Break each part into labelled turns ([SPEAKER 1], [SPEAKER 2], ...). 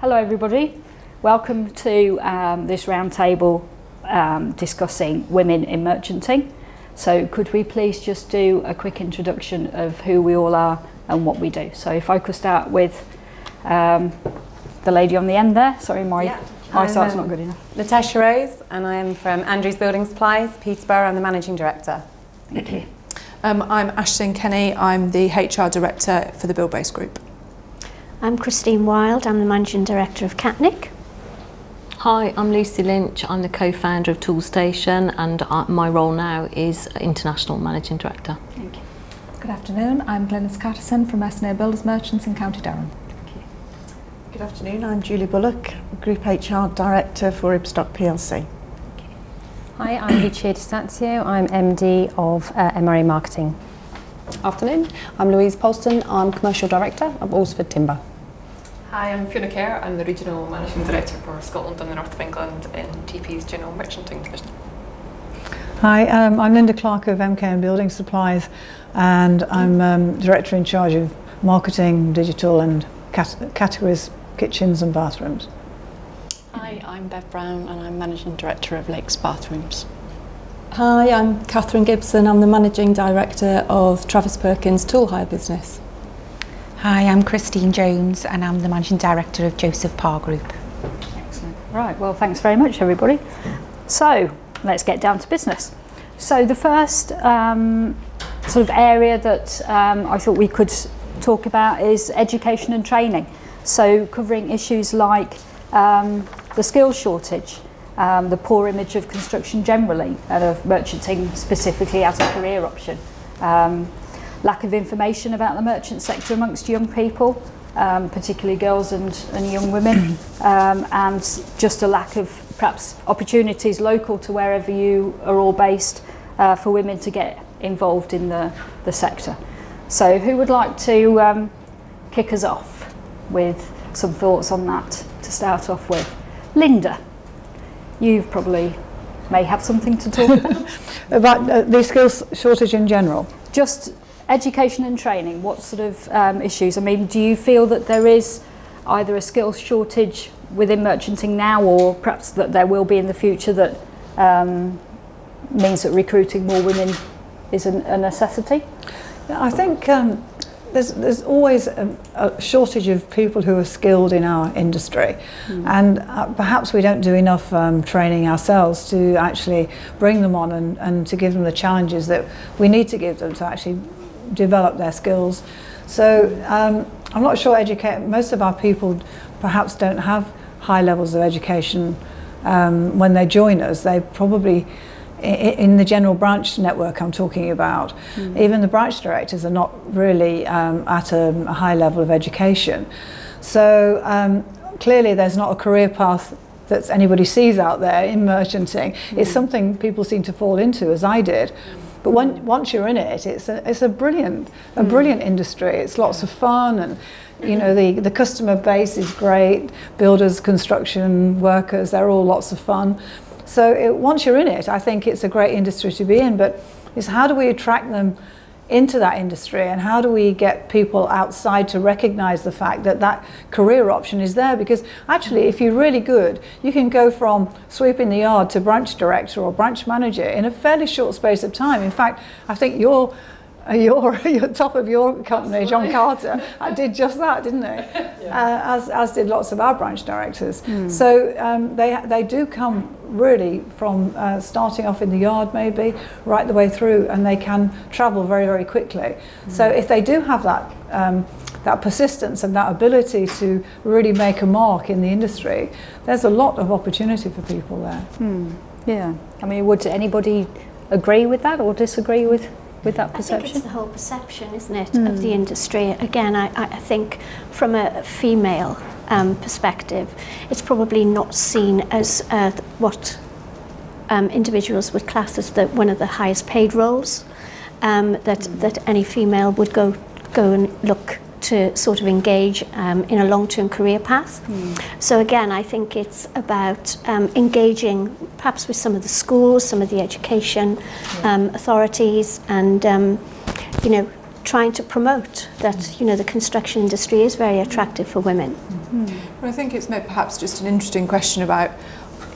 [SPEAKER 1] Hello everybody, welcome to this roundtable discussing women in merchanting. So could we please just do a quick introduction of who we all are and what we do. So if I could start with the lady on the end there. Sorry, my eyesight's not good enough.
[SPEAKER 2] Natasha Rose, and I am from Andrews Building Supplies, Peterborough. I'm the Managing Director.
[SPEAKER 1] Thank you.
[SPEAKER 3] I'm Ashton Kenny, I'm the HR Director for the Build Base Group.
[SPEAKER 4] I'm Christine Wild, I'm the Managing Director of Catnick.
[SPEAKER 5] Hi, I'm Lucy Lynch, I'm the co-founder of Toolstation, and my role now is International Managing Director.
[SPEAKER 1] Thank you.
[SPEAKER 6] Good afternoon, I'm Glenys Catterson from S&A Builders Merchants in County Durham.
[SPEAKER 1] Thank you.
[SPEAKER 7] Good afternoon, I'm Julie Bullock, Group HR Director for Ibstock plc.
[SPEAKER 8] Hi, I'm Lucia Di Stazio, I'm MD of MRA Marketing.
[SPEAKER 9] Afternoon, I'm Louise Polston, I'm Commercial Director of Alresford Timber.
[SPEAKER 10] Hi, I'm Fiona Kerr, I'm the Regional Managing Director for Scotland and the North of England in TP's General Merchanting Division.
[SPEAKER 11] Hi, I'm Linda Clark of MK Building Supplies, and I'm Director in charge of marketing, digital and categories, kitchens and bathrooms.
[SPEAKER 12] Hi, I'm Bev Brown and I'm Managing Director of Lakes Bathrooms.
[SPEAKER 13] Hi, I'm Catherine Gibson, I'm the Managing Director of Travis Perkins Tool Hire Business.
[SPEAKER 14] Hi, I'm Christine Jones and I'm the Managing Director of Joseph Parr Group.
[SPEAKER 1] Excellent. Right, well thanks very much everybody. So let's get down to business. So the first sort of area that I thought we could talk about is education and training. So covering issues like the skills shortage, the poor image of construction generally and of merchanting specifically as a career option. Lack of information about the merchant sector amongst young people, particularly girls and young women, and just a lack of perhaps opportunities local to wherever you are all based for women to get involved in the sector. So who would like to kick us off with some thoughts on that to start off with? Linda, you probably may have something to talk about.
[SPEAKER 11] About the skills shortage in general?
[SPEAKER 1] Just education and training, what sort of issues? I mean, do you feel that there is either a skills shortage within merchanting now, or perhaps that there will be in the future, that means that recruiting more women is a necessity?
[SPEAKER 11] I think there's always a shortage of people who are skilled in our industry, and perhaps we don't do enough training ourselves to actually bring them on and to give them the challenges that we need to give them to actually develop their skills. So I'm not sure most of our people perhaps don't have high levels of education when they join us. They probably, in the general branch network I'm talking about, even the branch directors are not really at a high level of education. So clearly there's not a career path that anybody sees out there in merchanting. It's something people seem to fall into, as I did. But once you're in it, it's a brilliant industry. It's lots of fun, and you know the customer base is great. Builders, construction workers, they're all lots of fun. So once you're in it, I think it's a great industry to be in. But it's how do we attract them into that industry, and how do we get people outside to recognise the fact that that career option is there? Because actually, if you're really good, you can go from sweeping the yard to branch director or branch manager in a fairly short space of time. In fact, I think you're top of your company, John Carter, did just that, didn't they? As did lots of our branch directors. So they do come really from starting off in the yard maybe right the way through, and they can travel very, very quickly. So if they do have that persistence and that ability to really make a mark in the industry, there's a lot of opportunity for people there.
[SPEAKER 1] Yeah, I mean, would anybody agree with that or disagree with that perception?
[SPEAKER 4] I think it's the whole perception, isn't it, of the industry. Again, I think from a female perspective, it's probably not seen as what individuals would class as one of the highest paid roles that any female would go and look to sort of engage in a long-term career path. So again, I think it's about engaging perhaps with some of the schools, some of the education authorities, and you know, trying to promote that, you know, the construction industry is very attractive for women.
[SPEAKER 3] Well, I think it's perhaps just an interesting question about,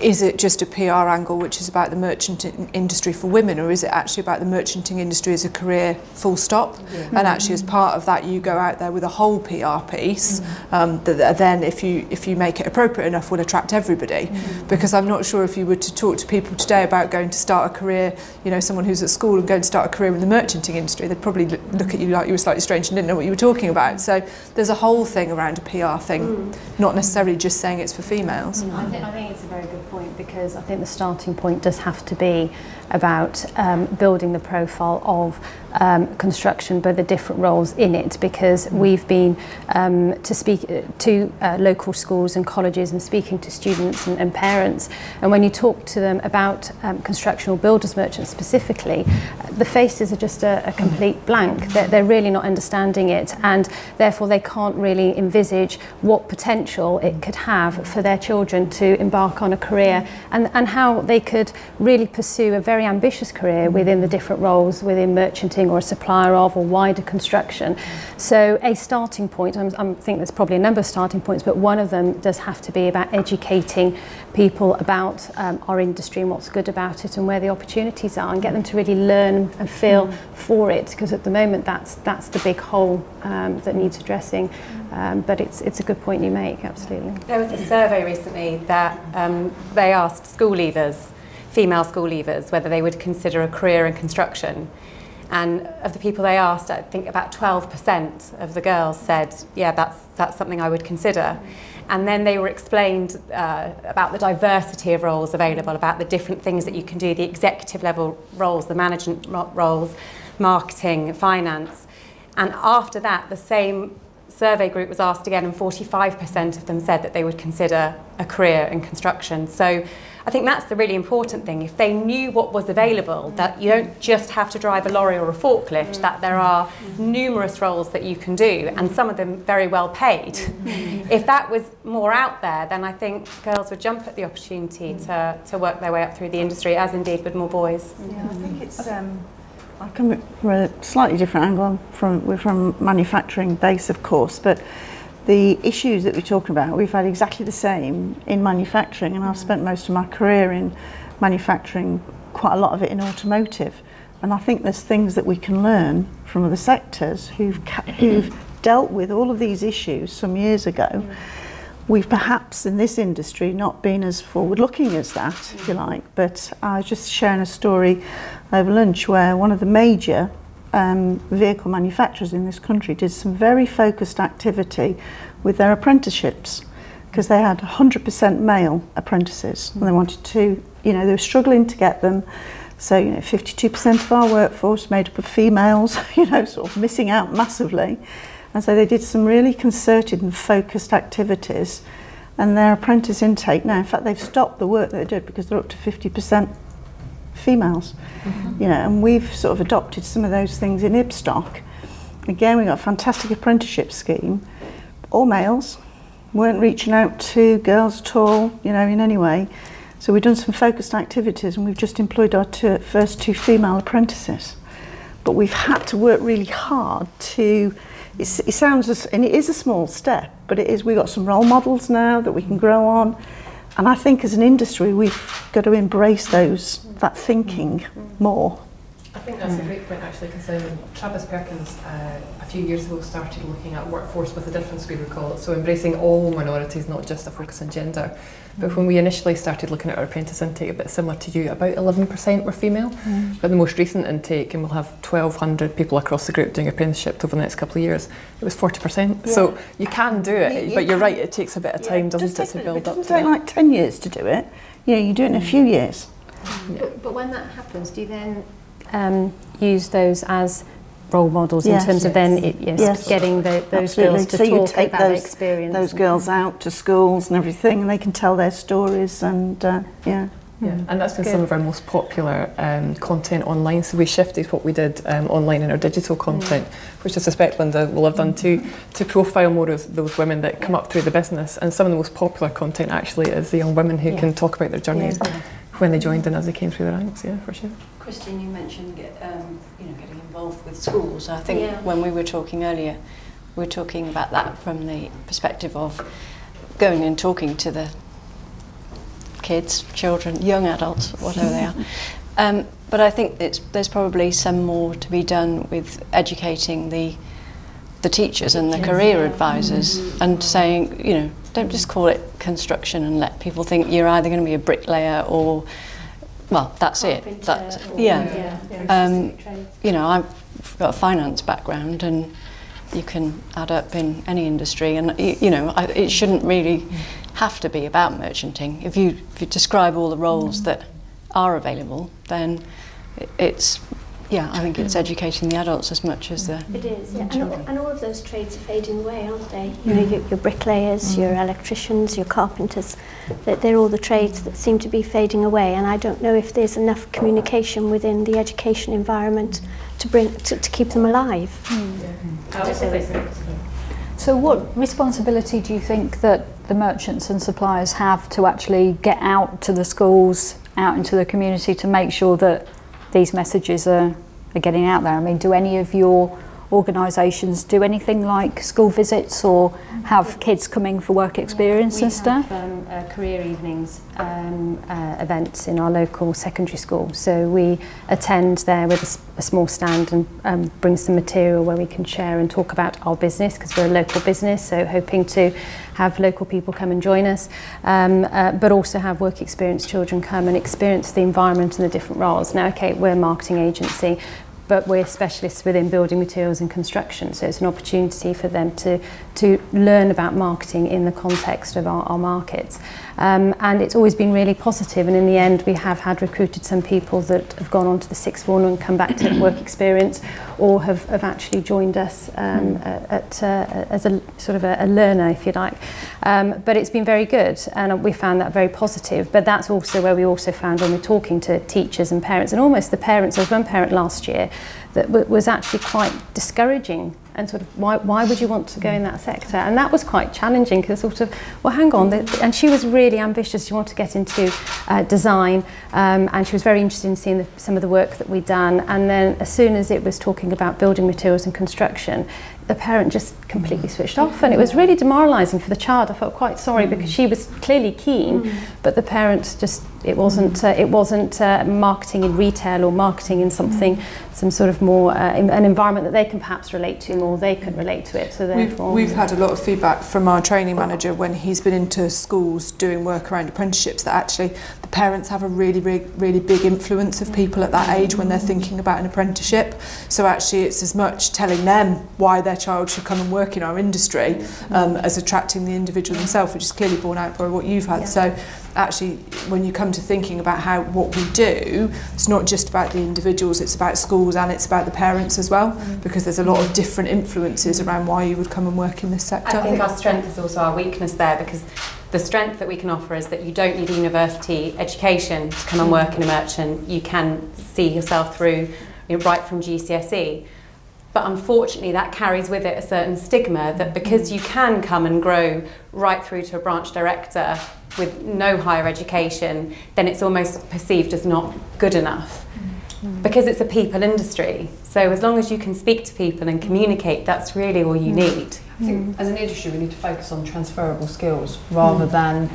[SPEAKER 3] is it just a PR angle which is about the merchanting industry for women, or is it actually about the merchanting industry as a career full stop? Yeah. And actually as part of that you go out there with a whole PR piece that then if you make it appropriate enough will attract everybody. Because I'm not sure if you were to talk to people today about going to start a career, you know, someone who's at school and going to start a career in the merchanting industry, they'd probably look at you like you were slightly strange and didn't know what you were talking about. So there's a whole thing around a PR thing, not necessarily just saying it's for females.
[SPEAKER 8] I think it's a very good point, because I think the starting point does have to be about building the profile of construction, but the different roles in it, because we've been to speak to local schools and colleges and speaking to students and parents, and when you talk to them about construction or builders merchants specifically, the faces are just a complete blank. They're really not understanding it, and therefore they can't really envisage what potential it could have for their children to embark on a career, and how they could really pursue a very ambitious career within the different roles within merchanting or a supplier of or wider construction. So a starting point, I think there's probably a number of starting points, but one of them does have to be about educating people about our industry and what's good about it and where the opportunities are, and get them to really learn and feel for it, because at the moment that's the big hole that needs addressing. But it's a good point you make, absolutely.
[SPEAKER 2] There was a survey recently that they asked school leavers, female school leavers, whether they would consider a career in construction. And of the people they asked, I think about 12% of the girls said, yeah, that's something I would consider. And then they were explained about the diversity of roles available, about the different things that you can do, the executive level roles, the management roles, marketing, finance. And after that, the same survey group was asked again, and 45% of them said that they would consider a career in construction. So I think that's the really important thing. If they knew what was available, that you don't just have to drive a lorry or a forklift, that there are numerous roles that you can do, and some of them very well paid. If that was more out there, then I think girls would jump at the opportunity to work their way up through the industry, as indeed would more boys.
[SPEAKER 7] Yeah, I think it's I come from a slightly different angle. We're from a manufacturing base, of course, but the issues that we're talking about, we've had exactly the same in manufacturing, and I've spent most of my career in manufacturing, quite a lot of it in automotive. And I think there's things that we can learn from other sectors who've dealt with all of these issues some years ago. We've perhaps in this industry not been as forward-looking as that, if you like, but I was just sharing a story over lunch where one of the major vehicle manufacturers in this country did some very focused activity with their apprenticeships, because they had 100% male apprentices and they wanted to, you know, they were struggling to get them. So, you know, 52% of our workforce made up of females, you know, sort of missing out massively. And so they did some really concerted and focused activities, and their apprentice intake now, in fact, they've stopped the work that they did because they're up to 50% females. You know, and we've sort of adopted some of those things in Ibstock. Again, we got a fantastic apprenticeship scheme, all males, weren't reaching out to girls at all, you know, in any way. So we've done some focused activities, and we've just employed our first two female apprentices. But we've had to work really hard to, it sounds, and it is a small step, but it is, we've got some role models now that we can grow on. And I think as an industry, we've got to embrace that thinking more.
[SPEAKER 10] I think that's a great point, actually, because Travis Perkins a few years ago started looking at workforce with a difference, we would call it, so embracing all minorities, not just a focus on gender. But when we initially started looking at our apprentice intake, a bit similar to you, about 11% were female. But the most recent intake, and we'll have 1,200 people across the group doing apprenticeship over the next couple of years, it was 40%. Yeah. So you can do it, but you're right, it takes a bit of time, doesn't it, to build up to it.
[SPEAKER 7] It doesn't take like 10 years to do it. You know, you do it in a few years.
[SPEAKER 8] But when that happens, do you then use those as role models in terms of then getting those girls to talk about their experience?
[SPEAKER 7] Those girls out to schools and everything, and they can tell their stories, and
[SPEAKER 10] yeah, and that's been some of our most popular content online. So we shifted what we did online in our digital content, which I suspect Linda will have done too, to profile more of those women that come up through the business. And some of the most popular content actually is the young women who can talk about their journeys when they joined and as they came through the ranks. Yeah, for sure.
[SPEAKER 15] Christine, you mentioned getting involved with schools. I think when we were talking earlier, we were talking about that from the perspective of
[SPEAKER 12] going and talking to the kids, children, young adults, whatever they are. But I think there's probably some more to be done with educating the teachers and the career advisors, and saying, you know, don't just call it construction and let people think you're either going to be a bricklayer or, well, that's it. That's, you know, I've got a finance background, and you can add up in any industry, and you know, it shouldn't really have to be about merchanting. If you describe all the roles that are available, then it's, yeah, I think it's educating the adults as much as the
[SPEAKER 4] It is, yeah. And all of those trades are fading away, aren't they? You know, your bricklayers, your electricians, your carpenters, they're all the trades that seem to be fading away, and I don't know if there's enough communication within the education environment to keep them alive.
[SPEAKER 1] So what responsibility do you think that the merchants and suppliers have to actually get out to the schools, out into the community, to make sure that these messages are getting out there? I mean, do any of your organisations do anything like school visits or have kids coming for work experience and stuff?
[SPEAKER 8] We have career evenings events in our local secondary school. So we attend there with a small stand and bring some material where we can share and talk about our business, because we're a local business, so hoping to have local people come and join us, but also have work experience children come and experience the environment and the different roles. Now, okay, we're a marketing agency, but we're specialists within building materials and construction, so it's an opportunity for them to learn about marketing in the context of our markets. And it's always been really positive, and in the end we have recruited some people that have gone on to the sixth form and come back to work experience, or have actually joined us as a sort of a learner, if you like. But it's been very good, and we found that very positive. But that's also where we also found, when we're talking to teachers and parents, and almost the parents, there was one parent last year that was actually quite discouraging, and sort of why would you want to go in that sector? And that was quite challenging, because sort of, well, hang on, and she was really ambitious. She wanted to get into design, and she was very interested in seeing some of the work that we'd done. And then as soon as it was talking about building materials and construction, the parent just completely switched off, and it was really demoralising for the child. I felt quite sorry, because she was clearly keen, but the parents just, it wasn't marketing in retail or marketing in something, some sort of more an environment that they can perhaps relate to more. They can relate to it, so therefore
[SPEAKER 3] we've had a lot of feedback from our training manager when he's been into schools doing work around apprenticeships, that actually the parents have a really big influence of people at that age when they're thinking about an apprenticeship. So actually it's as much telling them why their child should come and work in our industry as attracting the individual themselves, which is clearly borne out by what you've had. So actually, when you come to thinking about what we do, it's not just about the individuals, it's about schools and it's about the parents as well, because there's a lot of different influences around why you would come and work in this sector.
[SPEAKER 2] I think our strength is also our weakness there, because the strength that we can offer is that you don't need a university education to come and work in a merchant. You can see yourself through, you know, right from GCSE. But unfortunately that carries with it a certain stigma that because you can come and grow right through to a branch director with no higher education, then it's almost perceived as not good enough. Because it's a people industry. So as long as you can speak to people and communicate, that's really all you need.
[SPEAKER 16] I think as an industry we need to focus on transferable skills rather than,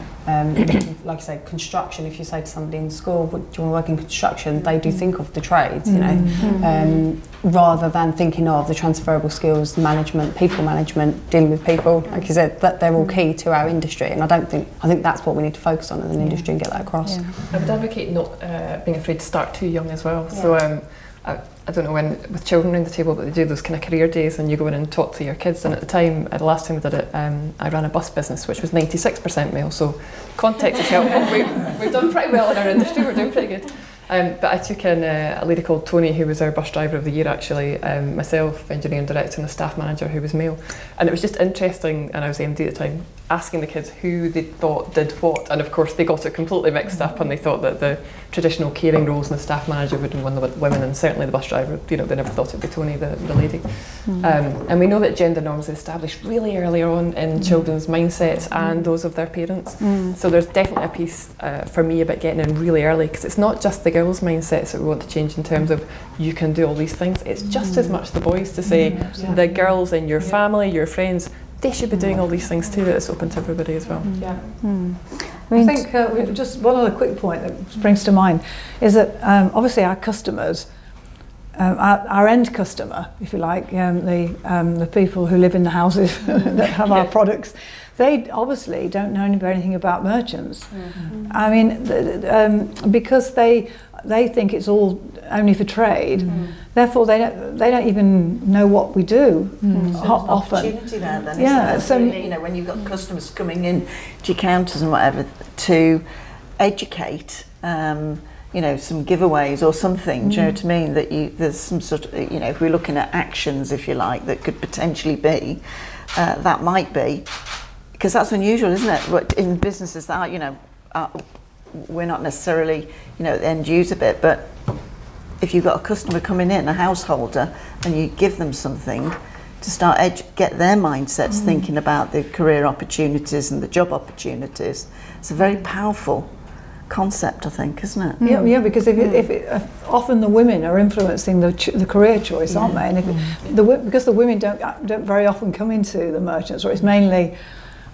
[SPEAKER 16] like you say, construction. If you say to somebody in school, do you want to work in construction, they do think of the trades, you know, rather than thinking of the transferable skills, management, people management, dealing with people. Like you said, that they're all key to our industry, and I think that's what we need to focus on as an industry and get that across.
[SPEAKER 10] I would advocate not being afraid to start too young as well. So I don't know when with children around the table, but they do those kind of career days and you go in and talk to your kids. And at the time, the last time we did it, I ran a bus business which was 96% male, so context is helpful. We've done pretty well in our industry, we're doing pretty good. But I took in a lady called Tony, who was our bus driver of the year actually, myself, engineering director, and a staff manager who was male. And it was just interesting, and I was MD at the time, asking the kids who they thought did what, and of course they got it completely mixed up, and they thought that the traditional caring roles and the staff manager would have won the women, and certainly the bus driver, you know, they never thought it'd be Tony, the lady. And we know that gender norms are established really early on in children's mindsets and those of their parents. So there's definitely a piece for me about getting in really early, because it's not just the girls' mindsets that we want to change in terms of you can do all these things, it's just as much the boys to say the girls in your family, your friends, they should be doing all these things too, that it's open to everybody as well.
[SPEAKER 11] Yeah. I think just one other quick point that springs to mind is that obviously our customers, our end customer, if you like, the people who live in the houses that have our products, they obviously don't know anything about merchants. I mean, because they think it's all only for trade, therefore they don't even know what we do often.
[SPEAKER 7] Opportunity there then, isn't there? So, you know, when you've got customers coming in to your counters and whatever, to educate, you know, some giveaways or something, do you know what I mean? That there's some sort of, you know, if we're looking at actions, if you like, that could potentially be, that might be, because that's unusual, isn't it? But in businesses that are, you know, we're not necessarily, you know, the end user bit, but if you've got a customer coming in, a householder, and you give them something to start get their mindsets thinking about the career opportunities and the job opportunities, it's a very powerful concept, I think, isn't it?
[SPEAKER 11] Yeah, because often the women are influencing the career choice, aren't they? And because the women don't very often come into the merchants, or it's mainly,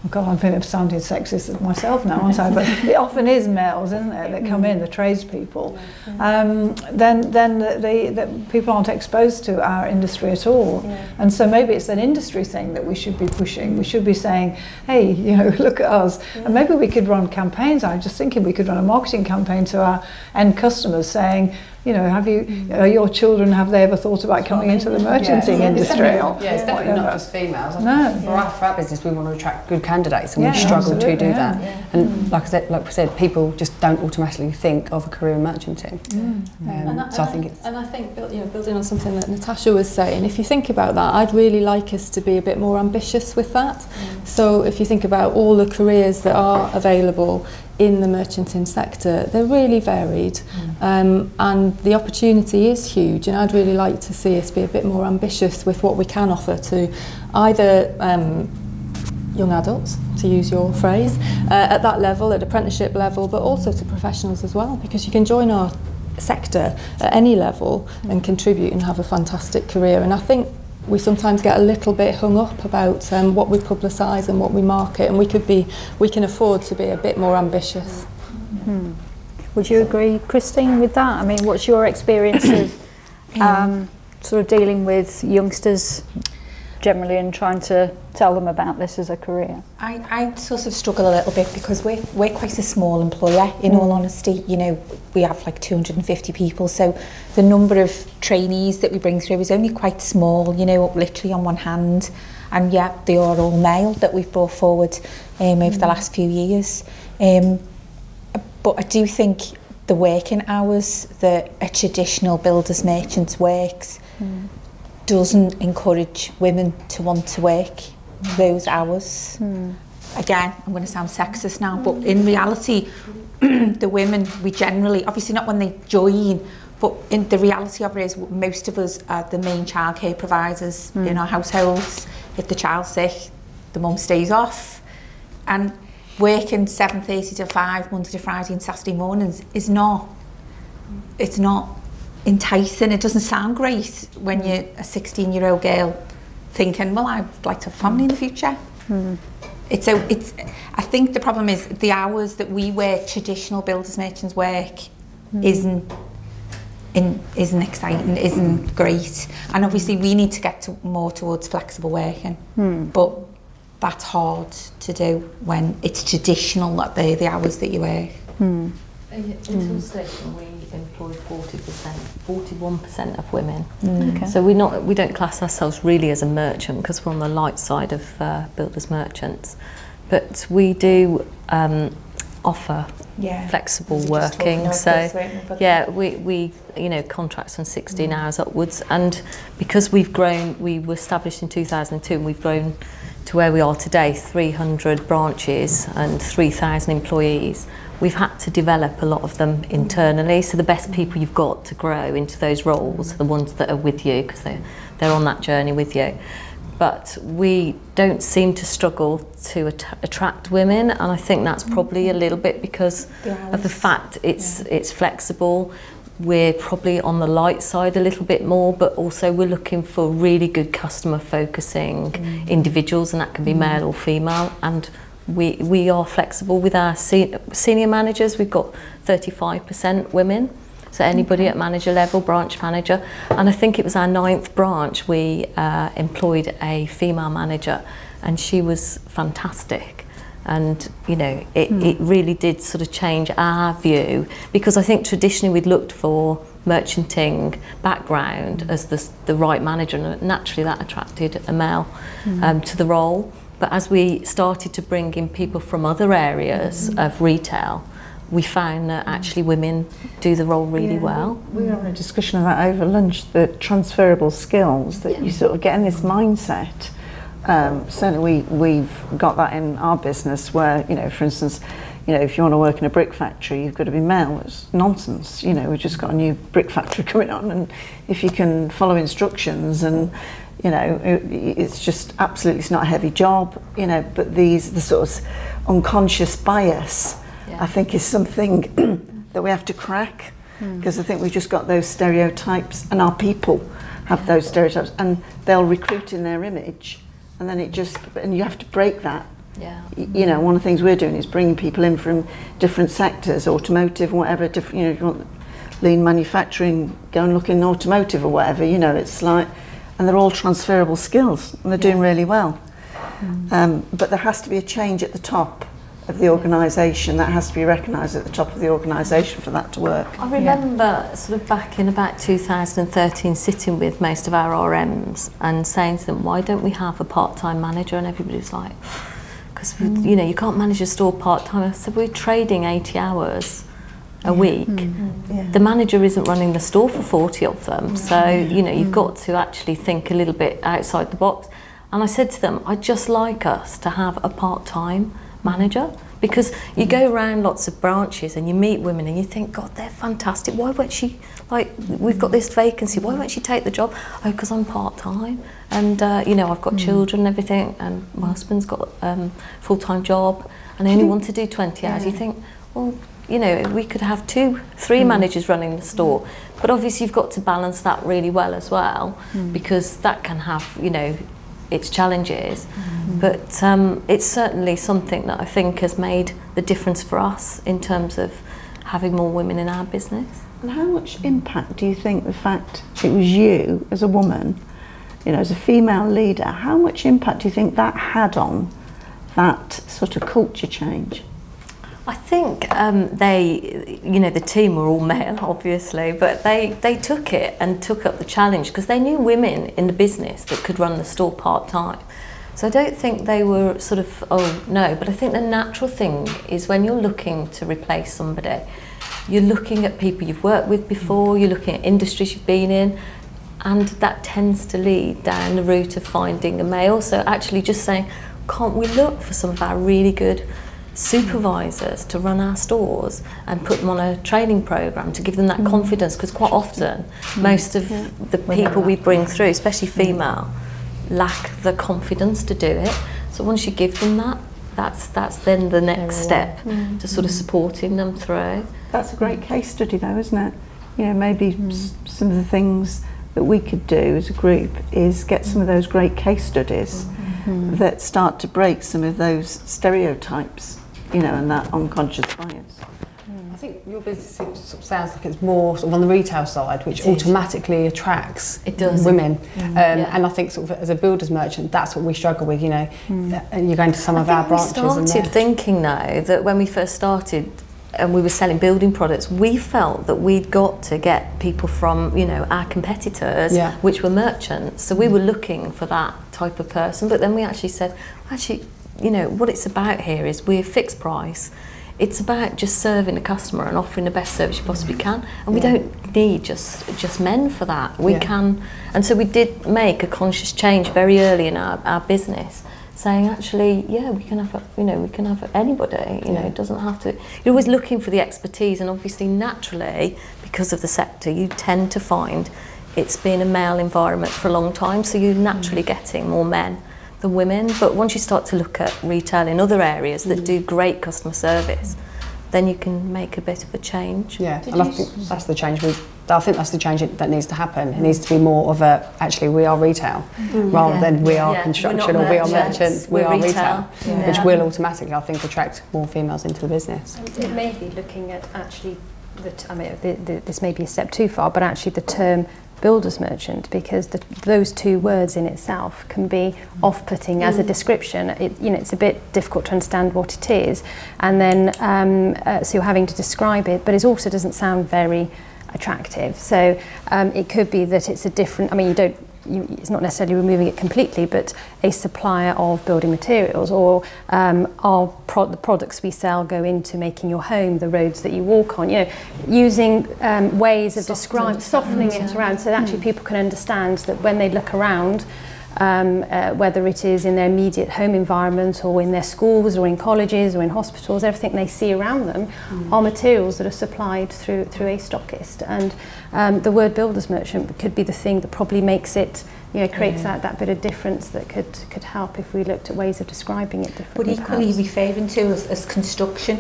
[SPEAKER 11] oh God, I'm feeling sounding sexist myself now, aren't I? But it often is males, isn't it, that come in, the tradespeople. Then the people aren't exposed to our industry at all. And so maybe it's an industry thing that we should be pushing. We should be saying, hey, you know, look at us. And maybe we could run campaigns. I'm just thinking we could run a marketing campaign to our end customers saying, you know, have you, your children, have they ever thought about coming into the merchanting industry?
[SPEAKER 16] It's definitely not just females. For our business, we want to attract good candidates, and we struggle to do that. And like we said, people just don't automatically think of a career in merchanting. So I think,
[SPEAKER 13] building on something that Natasha was saying, if you think about that, I'd really like us to be a bit more ambitious with that. So if you think about all the careers that are available in the merchanting sector, they're really varied, and the opportunity is huge, and I'd really like to see us be a bit more ambitious with what we can offer to either young adults, to use your phrase, at that level, at apprenticeship level, but also to professionals as well, because you can join our sector at any level and contribute and have a fantastic career. And I think we sometimes get a little bit hung up about what we publicise and what we market, and we can afford to be a bit more ambitious.
[SPEAKER 1] Would you agree, Christine, with that? I mean, what's your experience of sort of dealing with youngsters generally and trying to tell them about this as a career?
[SPEAKER 14] I sort of struggle a little bit because we're quite a small employer, in all honesty. You know, we have like 250 people, so the number of trainees that we bring through is only quite small, you know, literally on one hand. And yeah, they are all male that we've brought forward over the last few years. But I do think the working hours that a traditional builder's merchant works doesn't encourage women to want to work those hours. Again, I'm going to sound sexist now, but in reality, the women, we generally, obviously not when they join, but in the reality of it is most of us are the main childcare providers in our households. If the child's sick, the mum stays off. And working 7:30 to 5, Monday to Friday and Saturday mornings is not, it's not enticing. It doesn't sound great when you're a 16-year-old girl thinking, well, I'd like to have a family in the future. I think the problem is the hours that we work, traditional builders merchants work, isn't exciting, isn't great. And obviously we need to get more towards flexible working, but that's hard to do when it's traditional, that they're the hours that you work.
[SPEAKER 5] In Toolstation we employ 41% of women. So we don't class ourselves really as a merchant because we're on the light side of builders merchants, but we do offer flexible working. So we you know, contracts from 16 hours upwards, and because we've grown, we were established in 2002 and we've grown to where we are today, 300 branches and 3,000 employees. We've had to develop a lot of them internally, so the best people you've got to grow into those roles are the ones that are with you, because they're on that journey with you. But we don't seem to struggle to attract women, and I think that's probably a little bit because of the fact it's flexible. we're probably on the light side a little bit more, but also we're looking for really good customer focusing individuals, and that can be male or female. And we are flexible with our senior managers. We've got 35% women, so anybody at manager level, branch manager. And I think it was our 9th branch we employed a female manager, and she was fantastic. And you know, it really did sort of change our view, because I think traditionally we'd looked for merchanting background as the right manager, and naturally that attracted a male to the role. But as we started to bring in people from other areas of retail, we found that actually women do the role really well.
[SPEAKER 7] We were having a discussion of that over lunch, the transferable skills, that you sort of get in this mindset. Certainly we've got that in our business where, you know, for instance, you know, if you want to work in a brick factory, you've got to be male. It's nonsense. You know, we've just got a new brick factory coming on, and if you can follow instructions, and you know, it's just absolutely, it's not a heavy job, you know, but the sort of unconscious bias, I think, is something that we have to crack, because I think we've just got those stereotypes, and our people have those stereotypes, and they'll recruit in their image, and then and you have to break that. You know, one of the things we're doing is bringing people in from different sectors, automotive, whatever, different, you know, if you want lean manufacturing, go and look in automotive or whatever, you know, it's like, and they're all transferable skills, and they're doing really well. But there has to be a change at the top of the organisation. That has to be recognised at the top of the organisation for that to work.
[SPEAKER 5] I remember sort of back in about 2013 sitting with most of our RMs and saying to them, why don't we have a part-time manager? And everybody's like, because you know, you can't manage a store part-time. I said, we're trading 80 hours a week. The manager isn't running the store for 40 of them, so you know, you've got to actually think a little bit outside the box. And I said to them, I'd just like us to have a part-time manager, because you go around lots of branches and you meet women and you think, God, they're fantastic, why won't she, like, we've got this vacancy, why won't she take the job? Oh, because I'm part-time, and you know, I've got children and everything, and my husband's got a full-time job, and I only want to do 20 hours. You think, well, you know, we could have 2-3 managers running the store, but obviously you've got to balance that really well as well, because that can have, you know, its challenges. But it's certainly something that I think has made the difference for us in terms of having more women in our business.
[SPEAKER 7] And how much impact do you think the fact it was you as a woman, you know, as a female leader, how much impact do you think that had on that sort of culture change?
[SPEAKER 5] I think they, you know, the team were all male, obviously, but they took it and took up the challenge, because they knew women in the business that could run the store part-time. So I don't think they were sort of, oh no, but I think the natural thing is when you're looking to replace somebody, you're looking at people you've worked with before, you're looking at industries you've been in, and that tends to lead down the route of finding a male. So actually just saying, can't we look for some of our really good supervisors to run our stores and put them on a training program to give them that confidence, because quite often most of the people we bring through, especially female, lack the confidence to do it. So once you give them that, that's then the next step to sort of supporting them through.
[SPEAKER 7] That's a great case study though, isn't it? You know, maybe some of the things that we could do as a group is get some of those great case studies that start to break some of those stereotypes, you know, and that unconscious bias.
[SPEAKER 16] I think your business sort of sounds like it's more sort of on the retail side, which automatically attracts women. And I think sort of as a builder's merchant, that's what we struggle with, you know. And you're going to some of our branches.
[SPEAKER 5] We started thinking though that when we first started and we were selling building products, we felt that we'd got to get people from, you know, our competitors, which were merchants. So we were looking for that type of person. But then we actually said, actually, you know, what it's about here is we're fixed price. It's about just serving the customer and offering the best service you possibly can, and we don't need just men for that. We can, and so we did make a conscious change very early in our business, saying actually, yeah, we can have, you know, we can have anybody. You know, it doesn't have to. You're always looking for the expertise, and obviously, naturally, because of the sector, you tend to find it's been a male environment for a long time, so you're naturally getting more men than women. But once you start to look at retail in other areas that do great customer service, then you can make a bit of a change.
[SPEAKER 16] Yeah, and I think that's the change. I think that's the change that needs to happen. It needs to be more of a, actually we are retail, rather than we are construction or we are merchants, we are retail, which will automatically, I think, attract more females into the business.
[SPEAKER 8] And it may be looking at actually, this may be a step too far, but actually the term builder's merchant, because those two words in itself can be off-putting as a description. It's a bit difficult to understand what it is, and then so you're having to describe it, but it also doesn't sound very attractive. So it could be that it's a different, it's not necessarily removing it completely, but a supplier of building materials, or the products we sell go into making your home, the roads that you walk on, using ways of softening it around, so that actually people can understand that when they look around, whether it is in their immediate home environment or in their schools or in colleges or in hospitals, everything they see around them are materials that are supplied through a stockist. And the word builder's merchant could be the thing that probably makes it, creates that bit of difference that could help if we looked at ways of describing it differently.
[SPEAKER 14] But equally referring to as construction,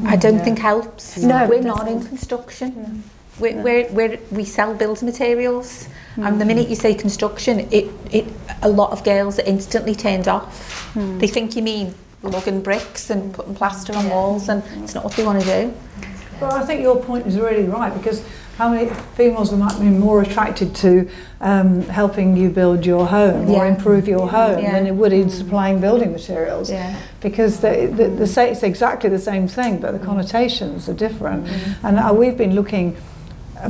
[SPEAKER 14] I don't think helps. No, we're not in construction. We sell building materials, and the minute you say construction, a lot of girls are instantly turned off. They think you mean lugging bricks and putting plaster on walls, and it's not what they want to do.
[SPEAKER 11] Well, I think your point is really right, because how many females might be more attracted to helping you build your home or improve your home than it would in supplying building materials? Because it's exactly the same thing, but the connotations are different. And we've been looking,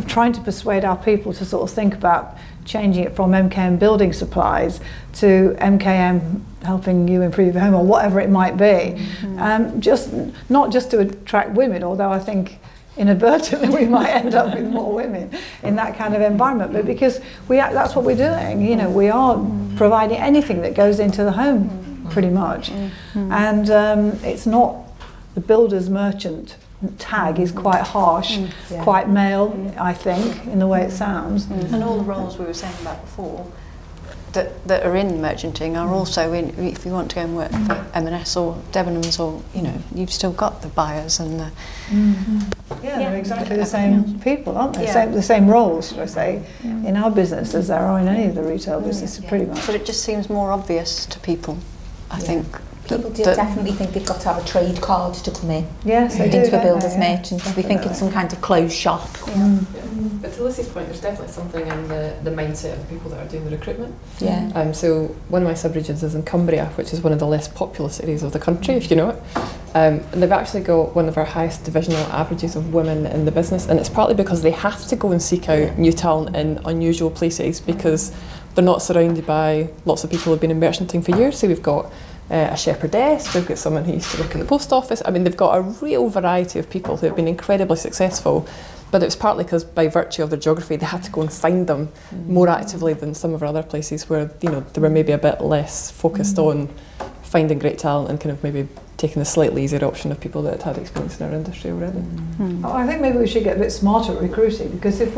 [SPEAKER 11] trying to persuade our people to sort of think about changing it from MKM building supplies to MKM helping you improve your home, or whatever it might be. Not just to attract women, although I think inadvertently we might end up with more women in that kind of environment, but because that's what we're doing. We are providing anything that goes into the home pretty much. And it's not the builder's merchant tag is quite harsh, quite male, I think, in the way it sounds.
[SPEAKER 12] And all the roles we were saying about before that are in merchanting are also in, if you want to go and work for M&S or Debenhams, or you've still got the buyers and the
[SPEAKER 11] they're exactly the same people, aren't they? The same roles, should I say, in our business as there are in any of the retail businesses, pretty much.
[SPEAKER 12] But it just seems more obvious to people, I think.
[SPEAKER 14] People definitely think they've got to have a trade card to come in.
[SPEAKER 11] Yes, they do,
[SPEAKER 14] into a builder's merchant. They think it's some kind of closed shop.
[SPEAKER 10] But to Lucy's point, there's definitely something in the mindset of the people that are doing the recruitment. So one of my sub-regions is in Cumbria, which is one of the less populous areas of the country, if you know it. And they've actually got one of our highest divisional averages of women in the business, and it's partly because they have to go and seek out new talent in unusual places, because they're not surrounded by lots of people who have been in merchanting for years. So we've got a shepherdess, we've got someone who used to work in the post office. They've got a real variety of people who have been incredibly successful, but it was partly because by virtue of their geography they had to go and find them more actively than some of our other places where they were maybe a bit less focused on finding great talent and kind of maybe taking the slightly easier option of people that had experience in our industry already.
[SPEAKER 11] I think maybe we should get a bit smarter at recruiting, because if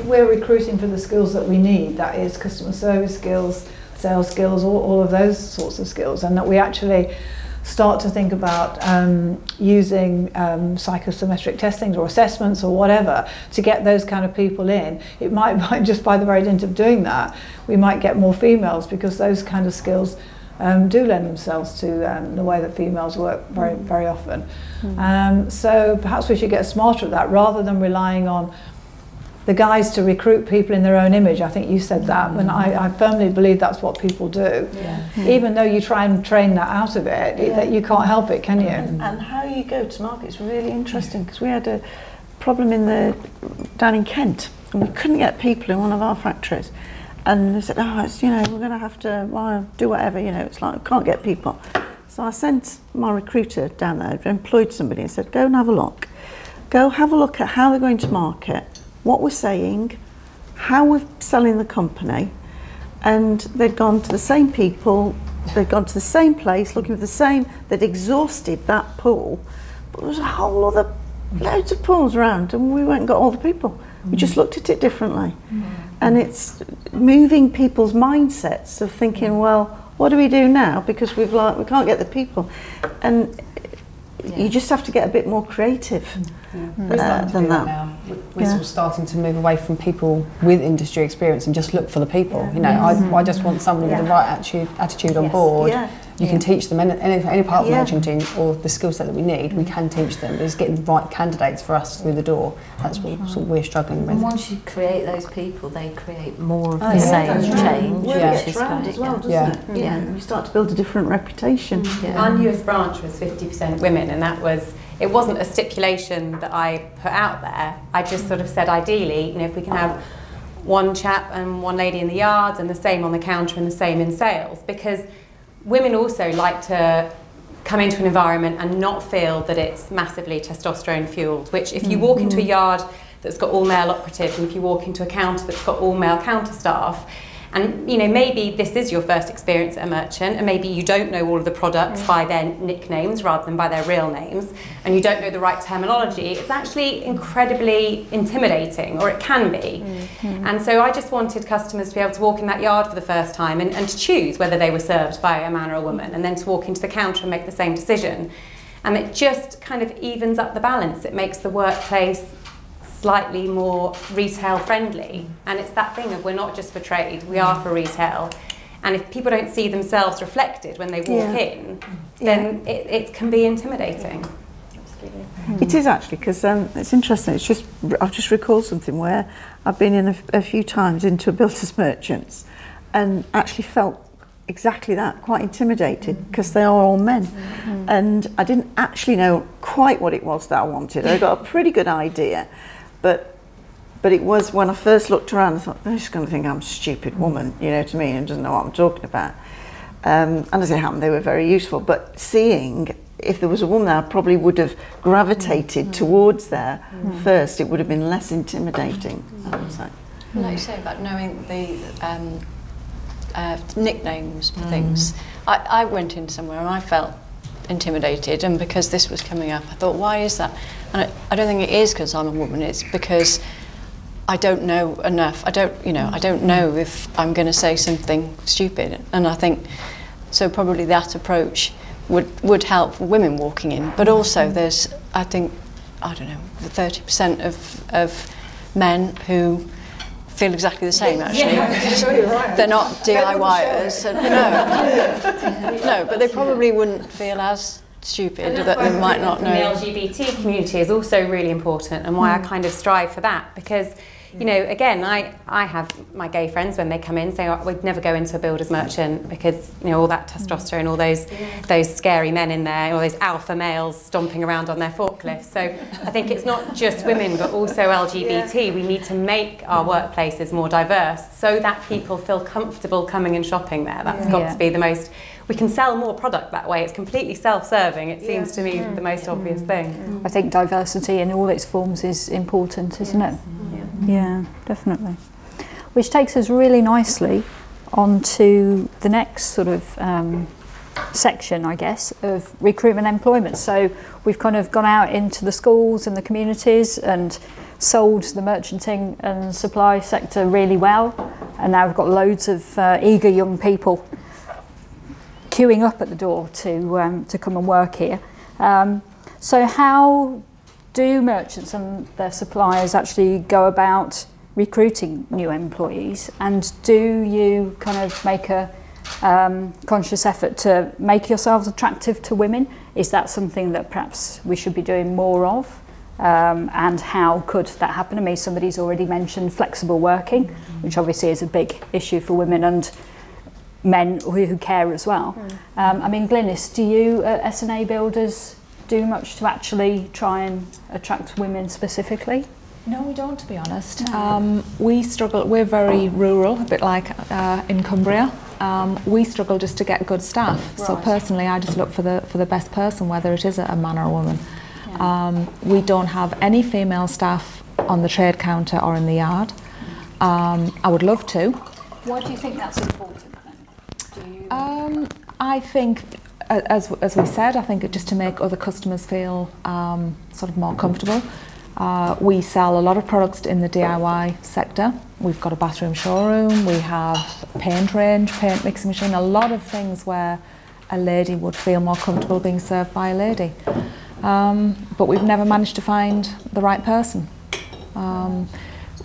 [SPEAKER 11] we're recruiting for the skills that we need, that is customer service skills, sales skills, all of those sorts of skills, and that we actually start to think about using psychometric testings or assessments or whatever to get those kind of people in. It might just by the very dint of doing that, we might get more females, because those kind of skills do lend themselves to the way that females work very, very often. So perhaps we should get smarter at that, rather than relying on the guys to recruit people in their own image. I think you said that, and I firmly believe that's what people do. Even though you try and train that out of it, you can't help it, can you?
[SPEAKER 7] And how you go to market is really interesting, because we had a problem down in Kent, and we couldn't get people in one of our factories. And they said, we're going to have to do whatever, it's like, I can't get people. So I sent my recruiter down there, employed somebody, and said, go and have a look. Go have a look at how they're going to market, what we're saying, how we're selling the company. And they'd gone to the same people, they'd gone to the same place, looking for the same, they'd exhausted that pool. But there was a whole other, loads of pools around, and we went and got all the people. We just looked at it differently. And it's moving people's mindsets of thinking, well, what do we do now? Because we can't get the people. And you just have to get a bit more creative than that.
[SPEAKER 16] Now. We're starting to move away from people with industry experience and just look for the people. You know, I just want someone with the right attitude on board. You can teach them any part of merchanting or the skill set that we need. We can teach them. It's getting the right candidates for us through the door. That's what sort of we're struggling with.
[SPEAKER 5] And once you create those people, they create more of the same change, which is great.
[SPEAKER 7] As well, doesn't it? Yeah, and you start to build a different reputation.
[SPEAKER 2] Our newest branch was 50% women, and it wasn't a stipulation that I put out there. I just sort of said, ideally, you know, if we can have one chap and one lady in the yard, and the same on the counter and the same in sales, because women also like to come into an environment and not feel that it's massively testosterone fueled, which if you walk into a yard that's got all male operatives, and if you walk into a counter that's got all male counter staff, and you know, maybe this is your first experience at a merchant, and maybe you don't know all of the products by their nicknames rather than by their real names, and you don't know the right terminology, it's actually incredibly intimidating, or it can be. And so I just wanted customers to be able to walk in that yard for the first time and to choose whether they were served by a man or a woman, and then to walk into the counter and make the same decision. And it just kind of evens up the balance. It makes the workplace slightly more retail friendly, and it's that thing of we're not just for trade, we are for retail, and if people don't see themselves reflected when they walk in, then it can be intimidating.
[SPEAKER 7] It is actually, because it's interesting. It's just I've just recalled something where I've been in a few times into a builder's merchants and actually felt exactly that, quite intimidated, because they are all men, and I didn't actually know quite what it was that I wanted. I got a pretty good idea. But it was when I first looked around, I thought, they're just going to think I'm a stupid woman, you know what I mean, and doesn't know what I'm talking about. And as it happened, they were very useful. But seeing if there was a woman there, I probably would have gravitated towards there first. It would have been less intimidating, I would say.
[SPEAKER 12] Like you say about knowing the nicknames for things. I went in somewhere and I felt intimidated, and because this was coming up, I thought, why is that? And I don't think it is because I'm a woman. It's because I don't know enough. I don't know if I'm going to say something stupid. And I think so. Probably that approach would help women walking in. But also, there's I don't know, the 30% of men who feel exactly the same. Actually, they're not DIYers. No, but they probably wouldn't feel as stupid that they might not know.
[SPEAKER 2] The LGBT community is also really important, and why I kind of strive for that, because you know, again, I have my gay friends when they come in say, oh, we'd never go into a builder's merchant because you know all that testosterone, all those scary men in there, all those alpha males stomping around on their forklifts. So I think it's not just women but also LGBT. We need to make our workplaces more diverse so that people feel comfortable coming and shopping there. That's got to be the most. We can sell more product that way. It's completely self-serving. It seems to me the most obvious thing.
[SPEAKER 1] I think diversity in all its forms is important, isn't it? Yeah, definitely. Which takes us really nicely onto the next sort of section, I guess, of recruitment and employment. So we've kind of gone out into the schools and the communities and sold the merchanting and supply sector really well, and now we've got loads of eager young people queuing up at the door to come and work here. So how do merchants and their suppliers actually go about recruiting new employees, and do you kind of make a conscious effort to make yourselves attractive to women? Is that something that perhaps we should be doing more of? And how could that happen? I mean, somebody's already mentioned flexible working, which obviously is a big issue for women and men who care as well. I mean, Glynis, do you at S&A Builders do much to actually try and attract women specifically?
[SPEAKER 6] No, we don't, to be honest. We struggle, we're very rural, a bit like in Cumbria. We struggle just to get good staff. Right. So personally, I just look for the best person, whether it is a man or a woman. Yeah. We don't have any female staff on the trade counter or in the yard. I would love to.
[SPEAKER 1] Why do you think that's important then?
[SPEAKER 6] I think, as we said, I think just to make other customers feel sort of more comfortable. We sell a lot of products in the DIY sector. We've got a bathroom showroom, we have a paint range, paint mixing machine, a lot of things where a lady would feel more comfortable being served by a lady. but we've never managed to find the right person.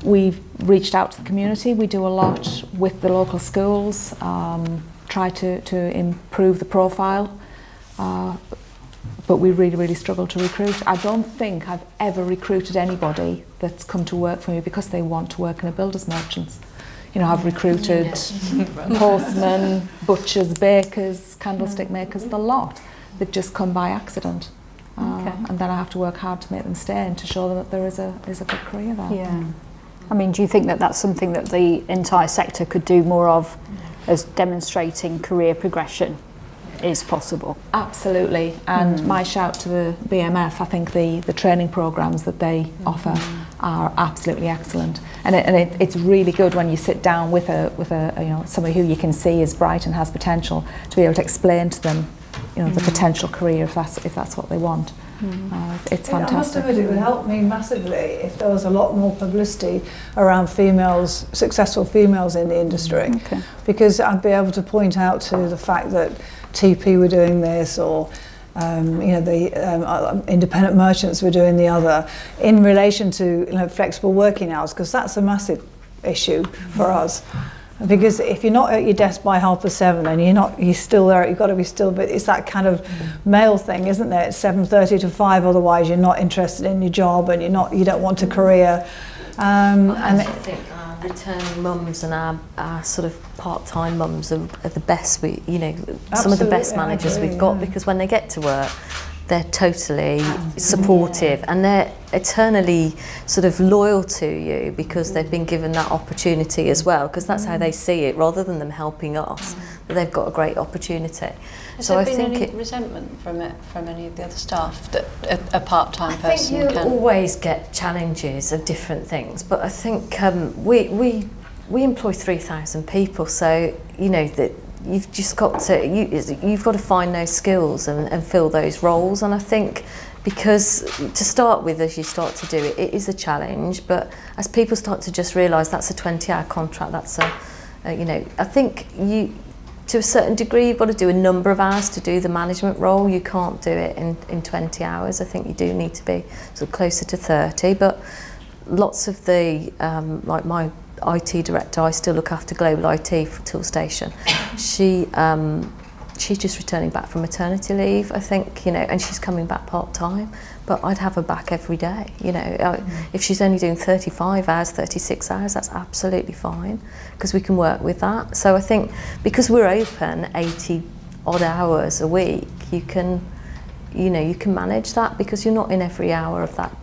[SPEAKER 6] We've reached out to the community. We do a lot with the local schools, try to improve the profile, but we really struggle to recruit. I don't think I've ever recruited anybody that's come to work for me because they want to work in a builder's merchants. You know, I've recruited postmen, butchers, bakers, candlestick makers, the lot. They've just come by accident. And then I have to work hard to make them stay and to show them that there is a good career there.
[SPEAKER 1] Yeah. I mean, do you think that that's something that the entire sector could do more of, as demonstrating career progression is possible?
[SPEAKER 6] Absolutely. And my shout to the BMF, I think the training programmes that they offer are absolutely excellent. And it's really good when you sit down with a you know, somebody who you can see is bright and has potential, to be able to explain to them, you know, the potential career if that's what they want. It's fantastic.
[SPEAKER 11] I must admit, it would help me massively if there was a lot more publicity around females, successful females in the industry, because I'd be able to point out to the fact that TP were doing this, or you know, the independent merchants were doing the other, in relation to, you know, flexible working hours, because that's a massive issue for us. Because if you're not at your desk by 7:30 and you're still there, you've got to be still, but it's that kind of male thing, isn't it? It's 7:30 to 5, otherwise you're not interested in your job and you don't want a career.
[SPEAKER 5] And I think our returning mums and our sort of part-time mums are the best, some of the best managers we've got, because when they get to work, they're totally supportive and they're eternally sort of loyal to you because they've been given that opportunity as well, because that's how they see it, rather than them helping us, that they've got a great opportunity.
[SPEAKER 12] Has there been any resentment from any of the other staff that a part-time person can?
[SPEAKER 5] I think you'll always get challenges of different things, but I think we employ 3,000 people, so you know that you've just got to you've got to find those skills and fill those roles. And I think, because to start with, as you start to do it, it is a challenge, but as people start to just realise that's a 20-hour contract, that's you know, I think to a certain degree you've got to do a number of hours to do the management role. You can't do it in 20 hours. I think you do need to be sort of closer to 30, but lots of the like my IT director, I still look after global IT for Toolstation. She's just returning back from maternity leave, I think, you know, and she's coming back part-time, but I'd have her back every day, you know. If she's only doing 35 hours, 36 hours, that's absolutely fine, because we can work with that. So I think because we're open 80 odd hours a week, you can manage that, because you're not in every hour of that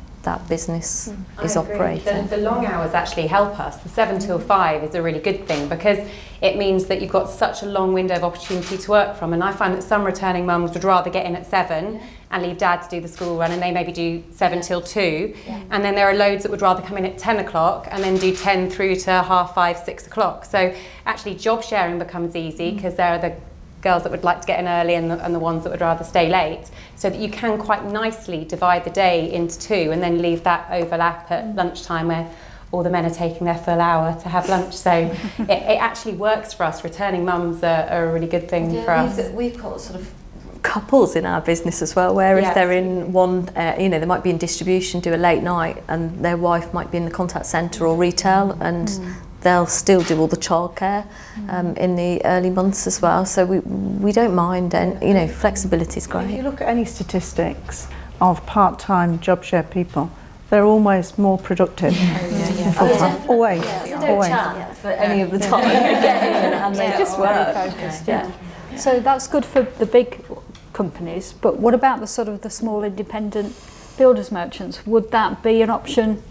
[SPEAKER 5] business is operating.
[SPEAKER 2] The long hours actually help us. The 7 till 5 is a really good thing, because it means that you've got such a long window of opportunity to work from. And I find that some returning mums would rather get in at 7 and leave dad to do the school run, and they maybe do 7 till 2. And then there are loads that would rather come in at 10 o'clock and then do 10 through to 5:30, 6 o'clock. So actually job sharing becomes easy, because there are the girls that would like to get in early and the ones that would rather stay late, so that you can quite nicely divide the day into 2 and then leave that overlap at lunchtime where all the men are taking their full hour to have lunch. So it actually works for us. Returning mums are a really good thing for us.
[SPEAKER 5] We've got sort of couples in our business as well, where if they're in one, you know, they might be in distribution, do a late night, and their wife might be in the contact centre or retail, and they'll still do all the childcare in the early months as well. So we don't mind, and you know, flexibility is great.
[SPEAKER 7] If you look at any statistics of part-time job share people, they're almost more productive. Always.
[SPEAKER 5] Don't chat for any of the time. Get in and they just work.
[SPEAKER 1] Focused, So that's good for the big companies, but what about the sort of the small independent builders merchants? Would that be an option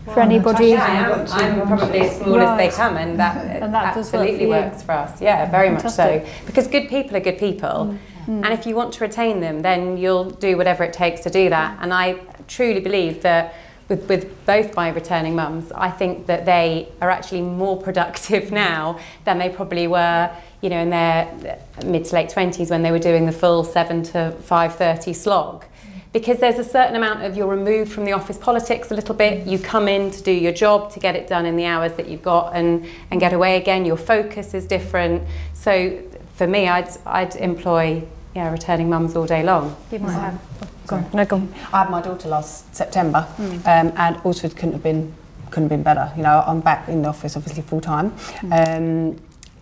[SPEAKER 1] for anybody?
[SPEAKER 2] Yeah, I'm probably as small as they come, and that absolutely works for us. Yeah, very much so. Because good people are good people, and if you want to retain them, then you'll do whatever it takes to do that. And I truly believe that with both my returning mums, I think that they are actually more productive now than they probably were, you know, in their mid to late 20s when they were doing the full 7 to 5:30 slog. Because there's a certain amount of, you're removed from the office politics a little bit, you come in to do your job, to get it done in the hours that you've got, and get away again. Your focus is different. So for me, I'd employ returning mums all day long.
[SPEAKER 8] You might have Go on. No, go on.
[SPEAKER 16] I had my daughter last September, and also it couldn't have been better. You know, I'm back in the office, obviously full time,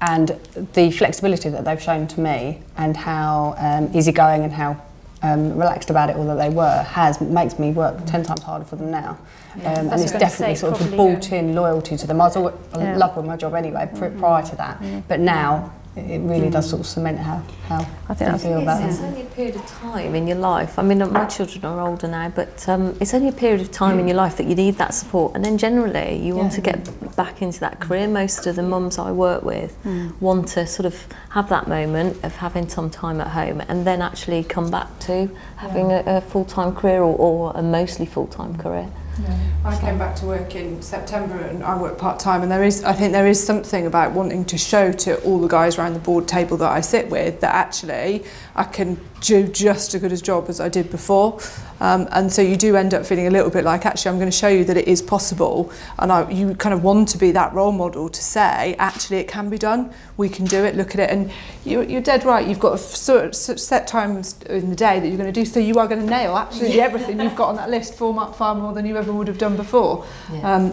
[SPEAKER 16] and the flexibility that they've shown to me, and how easygoing and how relaxed about it all that they were, makes me work 10 times harder for them now. And it's definitely sort of the built-in loyalty to them. I loved my job anyway prior to that, but now it really does sort of cement how I feel about it.
[SPEAKER 5] It's only a period of time in your life. I mean, my children are older now, but it's only a period of time in your life that you need that support, and then generally you want to get back into that career. Most of the mums I work with want to sort of have that moment of having some time at home and then actually come back to having a full-time career or a mostly full-time career.
[SPEAKER 3] I came back to work in September and I work part-time, and I think there is something about wanting to show to all the guys around the board table that I sit with that actually I can do just as good a job as I did before, and so you do end up feeling a little bit like, actually I'm going to show you that it is possible, and you kind of want to be that role model to say actually it can be done, we can do it, look at it. And you're dead right, you've got a set times in the day that you're going to do, so you are going to nail absolutely everything you've got on that list far more than you ever would have done before.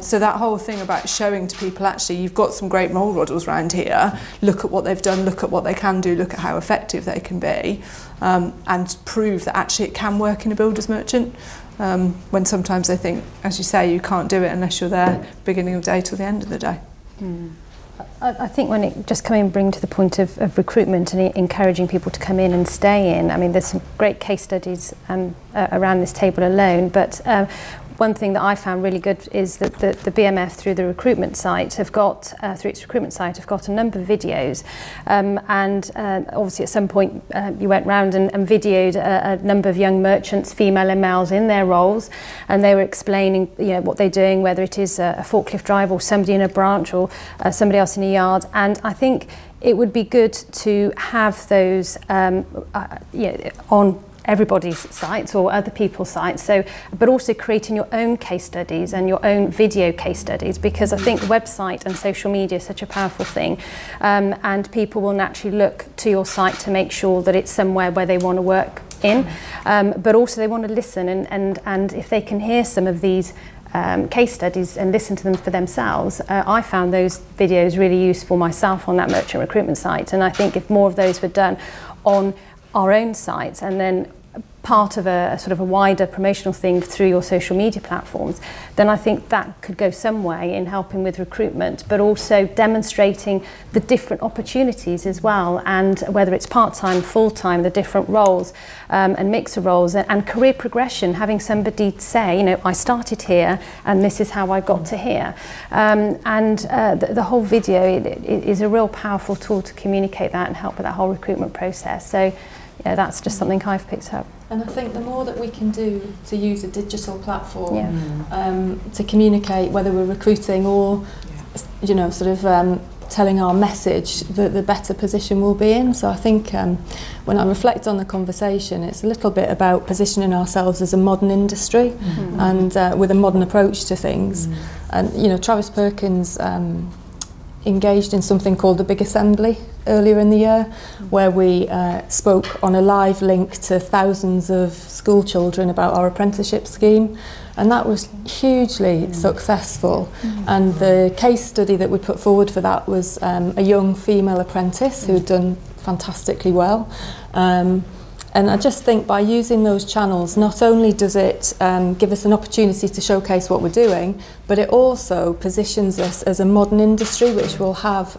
[SPEAKER 3] So that whole thing about showing to people, actually you've got some great role models around here, look at what they've done, look at what they can do, look at how effective they can be, and prove that actually it can work in a builder's merchant, when sometimes they think, as you say, you can't do it unless you're there beginning of the day till the end of the day.
[SPEAKER 8] I think when it just bring to the point of recruitment and encouraging people to come in and stay in, I mean, there's some great case studies around this table alone, but one thing that I found really good is that the BMF through the recruitment site have got, through its recruitment site, have got a number of videos, and obviously at some point you went round and videoed a number of young merchants, female and males, in their roles, and they were explaining what they're doing, whether it is a forklift driver or somebody in a branch or somebody else in a yard. And I think it would be good to have those on everybody's sites or other people's sites, but also creating your own case studies and your own video case studies, because I think website and social media is such a powerful thing, and people will naturally look to your site to make sure that it's somewhere where they want to work in, but also they want to listen, and if they can hear some of these case studies and listen to them for themselves. I found those videos really useful myself on that merchant recruitment site, and I think if more of those were done on our own sites and then part of a sort of a wider promotional thing through your social media platforms, then I think that could go some way in helping with recruitment, but also demonstrating the different opportunities as well, and whether it's part-time, full-time, the different roles, and mix of roles, and career progression, having somebody say, I started here and this is how I got to here. The whole video is a real powerful tool to communicate that and help with that whole recruitment process. So that's just something I've picked up.
[SPEAKER 13] And I think the more that we can do to use a digital platform to communicate, whether we're recruiting or, sort of telling our message, the better position we'll be in. So I think when I reflect on the conversation, it's a little bit about positioning ourselves as a modern industry and with a modern approach to things. And, Travis Perkins engaged in something called the Big Assembly earlier in the year, where we spoke on a live link to thousands of school children about our apprenticeship scheme, and that was hugely successful. And the case study that we put forward for that was a young female apprentice who had done fantastically well. And I just think by using those channels, not only does it give us an opportunity to showcase what we're doing, but it also positions us as a modern industry which will have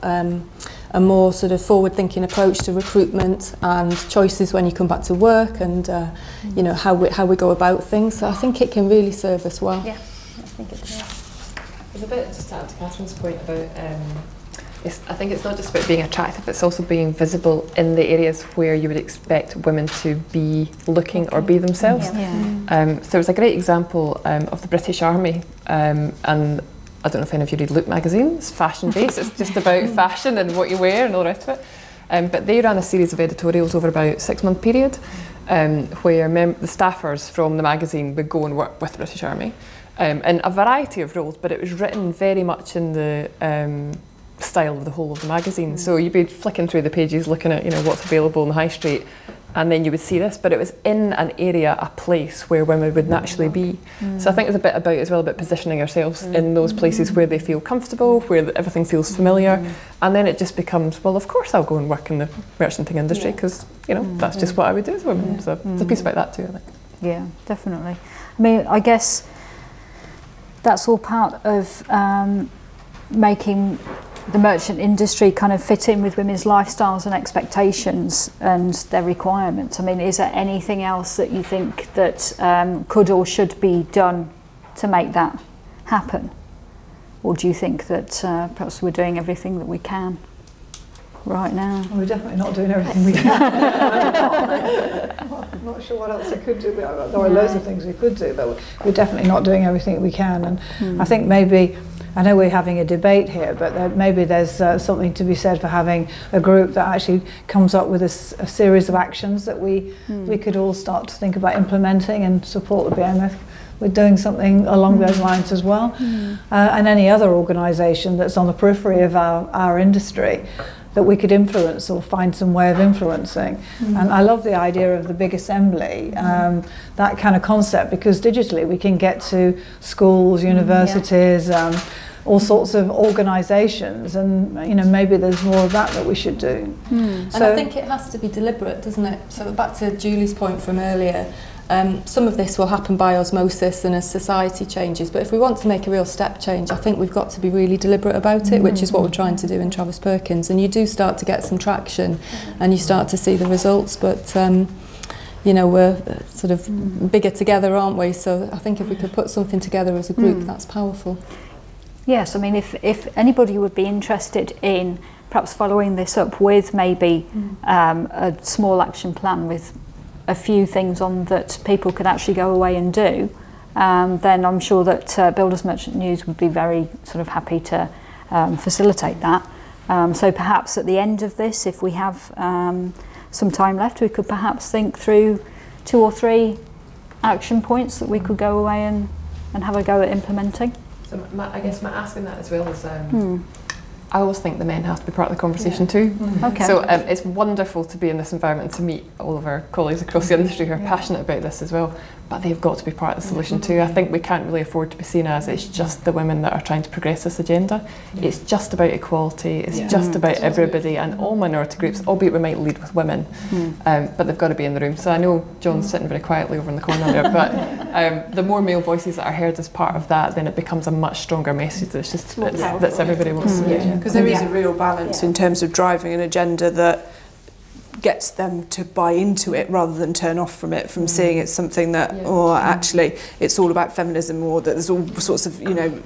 [SPEAKER 13] a more sort of forward-thinking approach to recruitment and choices when you come back to work, and how we go about things. So I think it can really serve us well.
[SPEAKER 8] Yeah, I think it does.
[SPEAKER 10] There's a bit, just to add to Catherine's point about I think it's not just about being attractive, it's also being visible in the areas where you would expect women to be looking or be themselves. So there's a great example of the British Army, and I don't know if any of you read Look magazine. It's fashion based, it's just about fashion and what you wear and all the rest of it. But they ran a series of editorials over about a 6-month period where the staffers from the magazine would go and work with the British Army in a variety of roles, but it was written very much in the style of the whole of the magazine. So you'd be flicking through the pages looking at what's available on the high street, and then you would see this, but it was in an area, a place where women would naturally be. So I think it's a bit about as well about positioning ourselves in those places where they feel comfortable, where everything feels familiar, and then it just becomes, well, of course I'll go and work in the merchanting industry because you know that's just what I would do as a woman. So there's a piece about that too, I think.
[SPEAKER 1] Yeah, definitely. I mean, I guess that's all part of making the merchant industry kind of fit in with women's lifestyles and expectations and their requirements. I mean, is there anything else that you think that could or should be done to make that happen? Or do you think that perhaps we're doing everything that we can right now?
[SPEAKER 11] Well, we're definitely not doing everything we can. I'm not sure what else we could do. There are loads of things we could do, but we're definitely not doing everything we can. And I think maybe, I know we're having a debate here, but maybe there's something to be said for having a group that actually comes up with a series of actions that we could all start to think about implementing and support the BMF with doing something along those lines as well. And any other organisation that's on the periphery of our industry that we could influence or find some way of influencing. And I love the idea of the big assembly, that kind of concept, because digitally we can get to schools, universities, all sorts of organisations, and you know, maybe there's more of that we should do.
[SPEAKER 13] And I think it has to be deliberate, doesn't it? So back to Julie's point from earlier, some of this will happen by osmosis and as society changes, but if we want to make a real step change, I think we've got to be really deliberate about it, which is what we're trying to do in Travis Perkins, and you do start to get some traction and you start to see the results, but you know, we're sort of bigger together, aren't we? So I think if we could put something together as a group, that's powerful.
[SPEAKER 1] Yes, I mean, if anybody would be interested in perhaps following this up with maybe a small action plan with a few things on that people could actually go away and do, then I'm sure that Builders Merchant News would be very sort of happy to facilitate that. So perhaps at the end of this, if we have some time left, we could perhaps think through 2 or 3 action points that we could go away and have a go at implementing.
[SPEAKER 10] So I guess asking that as well is, I always think the men have to be part of the conversation too.
[SPEAKER 1] Okay.
[SPEAKER 10] So it's wonderful to be in this environment, to meet all of our colleagues across the industry who are passionate about this as well, but they've got to be part of the solution too. I think we can't really afford to be seen as it's just the women that are trying to progress this agenda. It's just about equality, it's just about everybody and all minority groups, albeit we might lead with women, but they've got to be in the room. So I know John's sitting very quietly over in the corner there, but the more male voices that are heard as part of that, then it becomes a much stronger message that's just that's everybody wants to hear.
[SPEAKER 3] Because there is a real balance in terms of driving an agenda that gets them to buy into it rather than turn off from it, from seeing it's something that, or actually it's all about feminism, or that there's all sorts of, you know,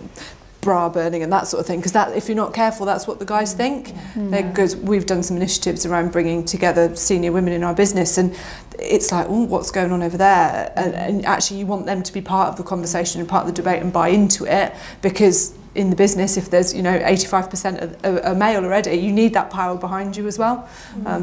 [SPEAKER 3] bra burning and that sort of thing, because that, if you're not careful, that's what the guys think. Because we've done some initiatives around bringing together senior women in our business, and it's like, oh, what's going on over there? And actually you want them to be part of the conversation and part of the debate and buy into it, because in the business, if there's, you know, 85% are male already, you need that power behind you as well.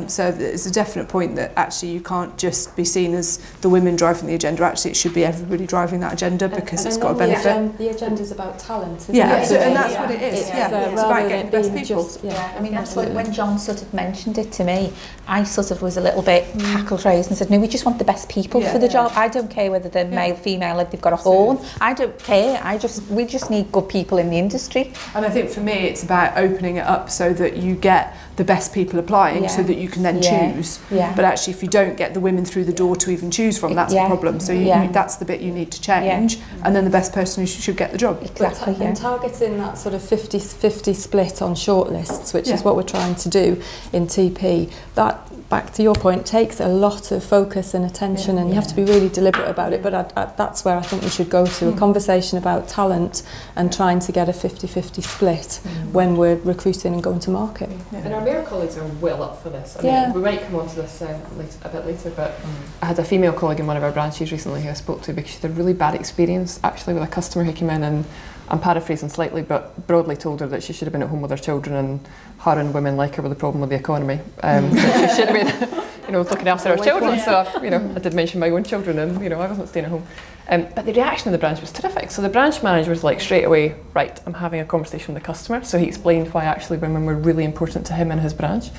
[SPEAKER 3] So it's a definite point that actually you can't just be seen as the women driving the agenda. Actually, it should be everybody driving that agenda, because it's got a benefit.
[SPEAKER 13] The agenda's about talent, isn't
[SPEAKER 3] it?
[SPEAKER 13] Absolutely.
[SPEAKER 3] And that's what it is. It's about getting the best people.
[SPEAKER 14] I mean, that's what, when John sort of mentioned it to me, I sort of was a little bit cackled raised and said, no, we just want the best people for the job. I don't care whether they're male, female, if they've got a horn. I don't care. We just need good people in the industry.
[SPEAKER 3] And I think for me it's about opening it up so that you get the best people applying, so that you can then choose. But actually, if you don't get the women through the door to even choose from, that's the problem. So that's the bit you need to change, and then the best person who should get the job.
[SPEAKER 13] Exactly. And targeting that sort of 50-50 split on shortlists, which is what we're trying to do in TP, that, back to your point, takes a lot of focus and attention, and you have to be really deliberate about it. But that's where I think we should go to, a conversation about talent and trying to get a 50-50 split when we're recruiting and going to market.
[SPEAKER 10] And our male colleagues are well up for this. I mean, we might come on to this a bit later, but I had a female colleague in one of our branches recently who I spoke to because she had a really bad experience actually with a customer who came in, and I'm paraphrasing slightly, but broadly told her that she should have been at home with her children, and her and women like her with the problem with the economy. That she should have been, you know, looking after her children. So, I did mention my own children, and I wasn't staying at home. But the reaction of the branch was terrific. So the branch manager was like, straight away, right, I'm having a conversation with the customer. So he explained why actually women were really important to him and his branch.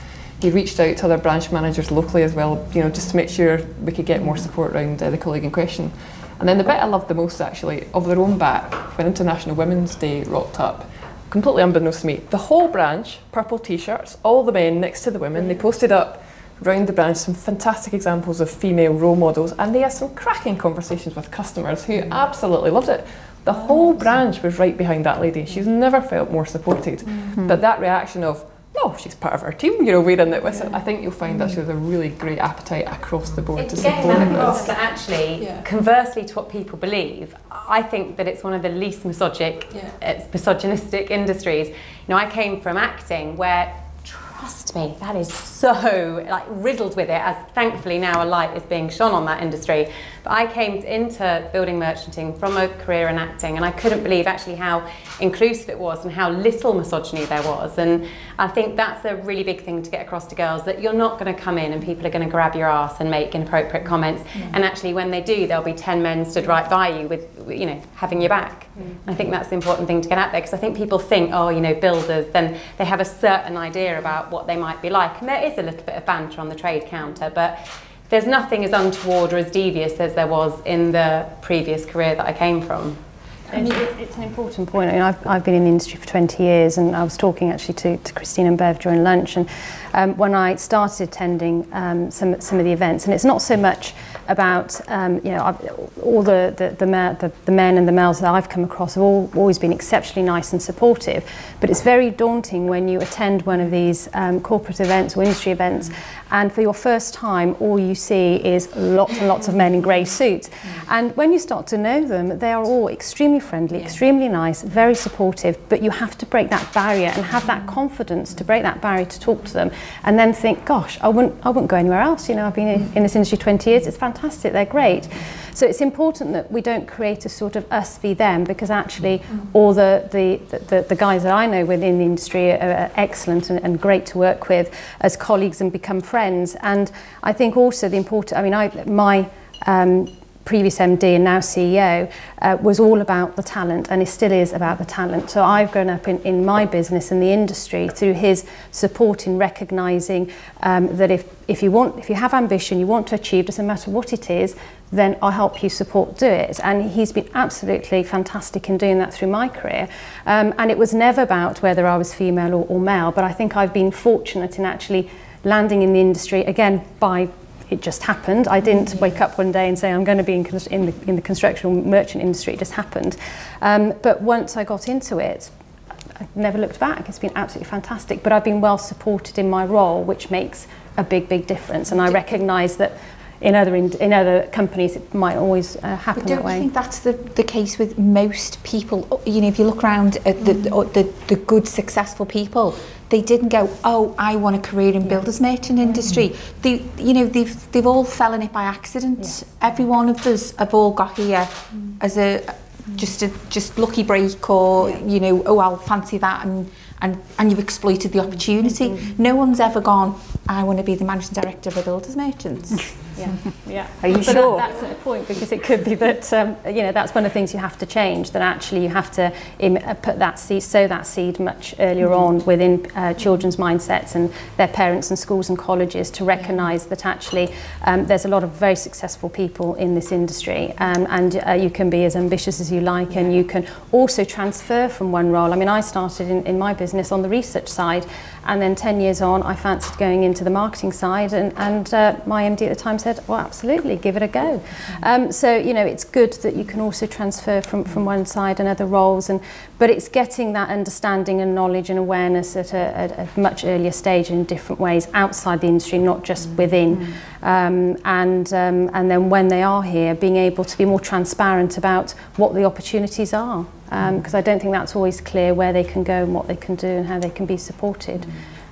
[SPEAKER 10] he reached out to other branch managers locally as well, you know, just to make sure we could get more support around the colleague in question. And then the bit I loved the most, actually, of their own back, when International Women's Day rocked up, completely unbeknownst to me, the whole branch, purple t-shirts, all the men next to the women, they posted up around the branch some fantastic examples of female role models, and they had some cracking conversations with customers who absolutely loved it. The whole branch was right behind that lady. She's never felt more supported. But that reaction of, no, she's part of our team, you know, wearing it with it. I think you'll find that she has a really great appetite across the board to support
[SPEAKER 2] getting that
[SPEAKER 10] it.
[SPEAKER 2] across that actually, conversely to what people believe, I think that it's one of the least misogynistic industries. You know, I came from acting where, trust me, that is so like riddled with it, as thankfully now a light is being shone on that industry. But I came into building merchanting from a career in acting, and I couldn't believe actually how inclusive it was and how little misogyny there was. And I think that's a really big thing to get across to girls, that you're not going to come in and people are going to grab your ass and make inappropriate comments. And actually when they do, there'll be 10 men stood right by you with, you know, having your back. I think that's the important thing to get out there, because I think people think, oh, you know, builders, then they have a certain idea about what they might be like. And there is a little bit of banter on the trade counter, but there's nothing as untoward or as devious as there was in the previous career that I came from.
[SPEAKER 8] It's an important point. I mean, I've been in the industry for 20 years, and I was talking actually to Christine and Bev during lunch, and when I started attending some of the events, and it's not so much about you know, all the men and the males that I've come across have always been exceptionally nice and supportive, but it's very daunting when you attend one of these corporate events or industry events, and for your first time all you see is lots and lots of men in grey suits, and when you start to know them, they are all extremely friendly, extremely nice, very supportive, but you have to break that barrier and have that confidence to break that barrier to talk to them, and then think, gosh, I wouldn't go anywhere else. You know, I've been in this industry 20 years, it's fantastic, they're great. So it's important that we don't create a sort of us v them, because actually all the guys that I know within the industry are excellent and great to work with as colleagues and become friends. And I think also the important, I mean, my previous MD and now CEO was all about the talent, and it still is about the talent. So I've grown up in my business and the industry through his support in recognising that if you have ambition, you want to achieve, doesn't matter what it is, then I'll help you do it. And he's been absolutely fantastic in doing that through my career. And it was never about whether I was female or male, but I think I've been fortunate in actually landing in the industry, again, by it just happened. I didn't wake up one day and say I'm going to be in the construction or merchant industry. It just happened. But once I got into it, I never looked back. It's been absolutely fantastic. But I've been well supported in my role, which makes a big difference. And I recognise that in other companies it might always happen that way.
[SPEAKER 14] Don't you think that's the case with most people? You know, if you look around at the good, successful people, they didn't go, oh, I want a career in builders merchant industry. They've all fallen it by accident. Yes. Every one of us have all got here as just lucky break, or you know, oh, I'll fancy that, and you've exploited the opportunity. No one's ever gone, I want to be the managing director of a builders merchants.
[SPEAKER 8] Yeah.
[SPEAKER 1] Are you sure?
[SPEAKER 8] That's a point, because it could be that you know, that's one of the things you have to change. That actually you have to put that seed, sow that seed much earlier on within children's mindsets and their parents and schools and colleges, to recognise that actually there's a lot of very successful people in this industry, and you can be as ambitious as you like, and you can also transfer from one role. I mean, I started in my business on the research side, and then 10 years on I fancied going into the marketing side, and my MD at the time said, well, absolutely, give it a go. So, you know, it's good that you can also transfer from one side and other roles, but it's getting that understanding and knowledge and awareness at a much earlier stage in different ways outside the industry, not just within. And then when they are here, being able to be more transparent about what the opportunities are. Because I don't think that's always clear where they can go and what they can do and how they can be supported.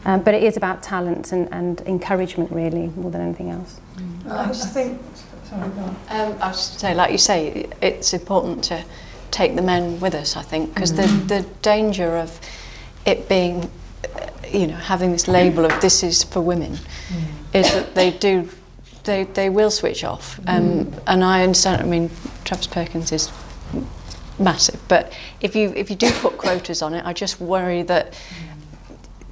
[SPEAKER 8] But it is about talent and encouragement, really, more than anything else.
[SPEAKER 12] I just think, sorry, go on. I was just say, like you say, it's important to take the men with us, I think, because the danger of it being, you know, having this label of this is for women, is that they will switch off. And I understand, I mean, Travis Perkins is massive, but if you do put quotas on it, I just worry that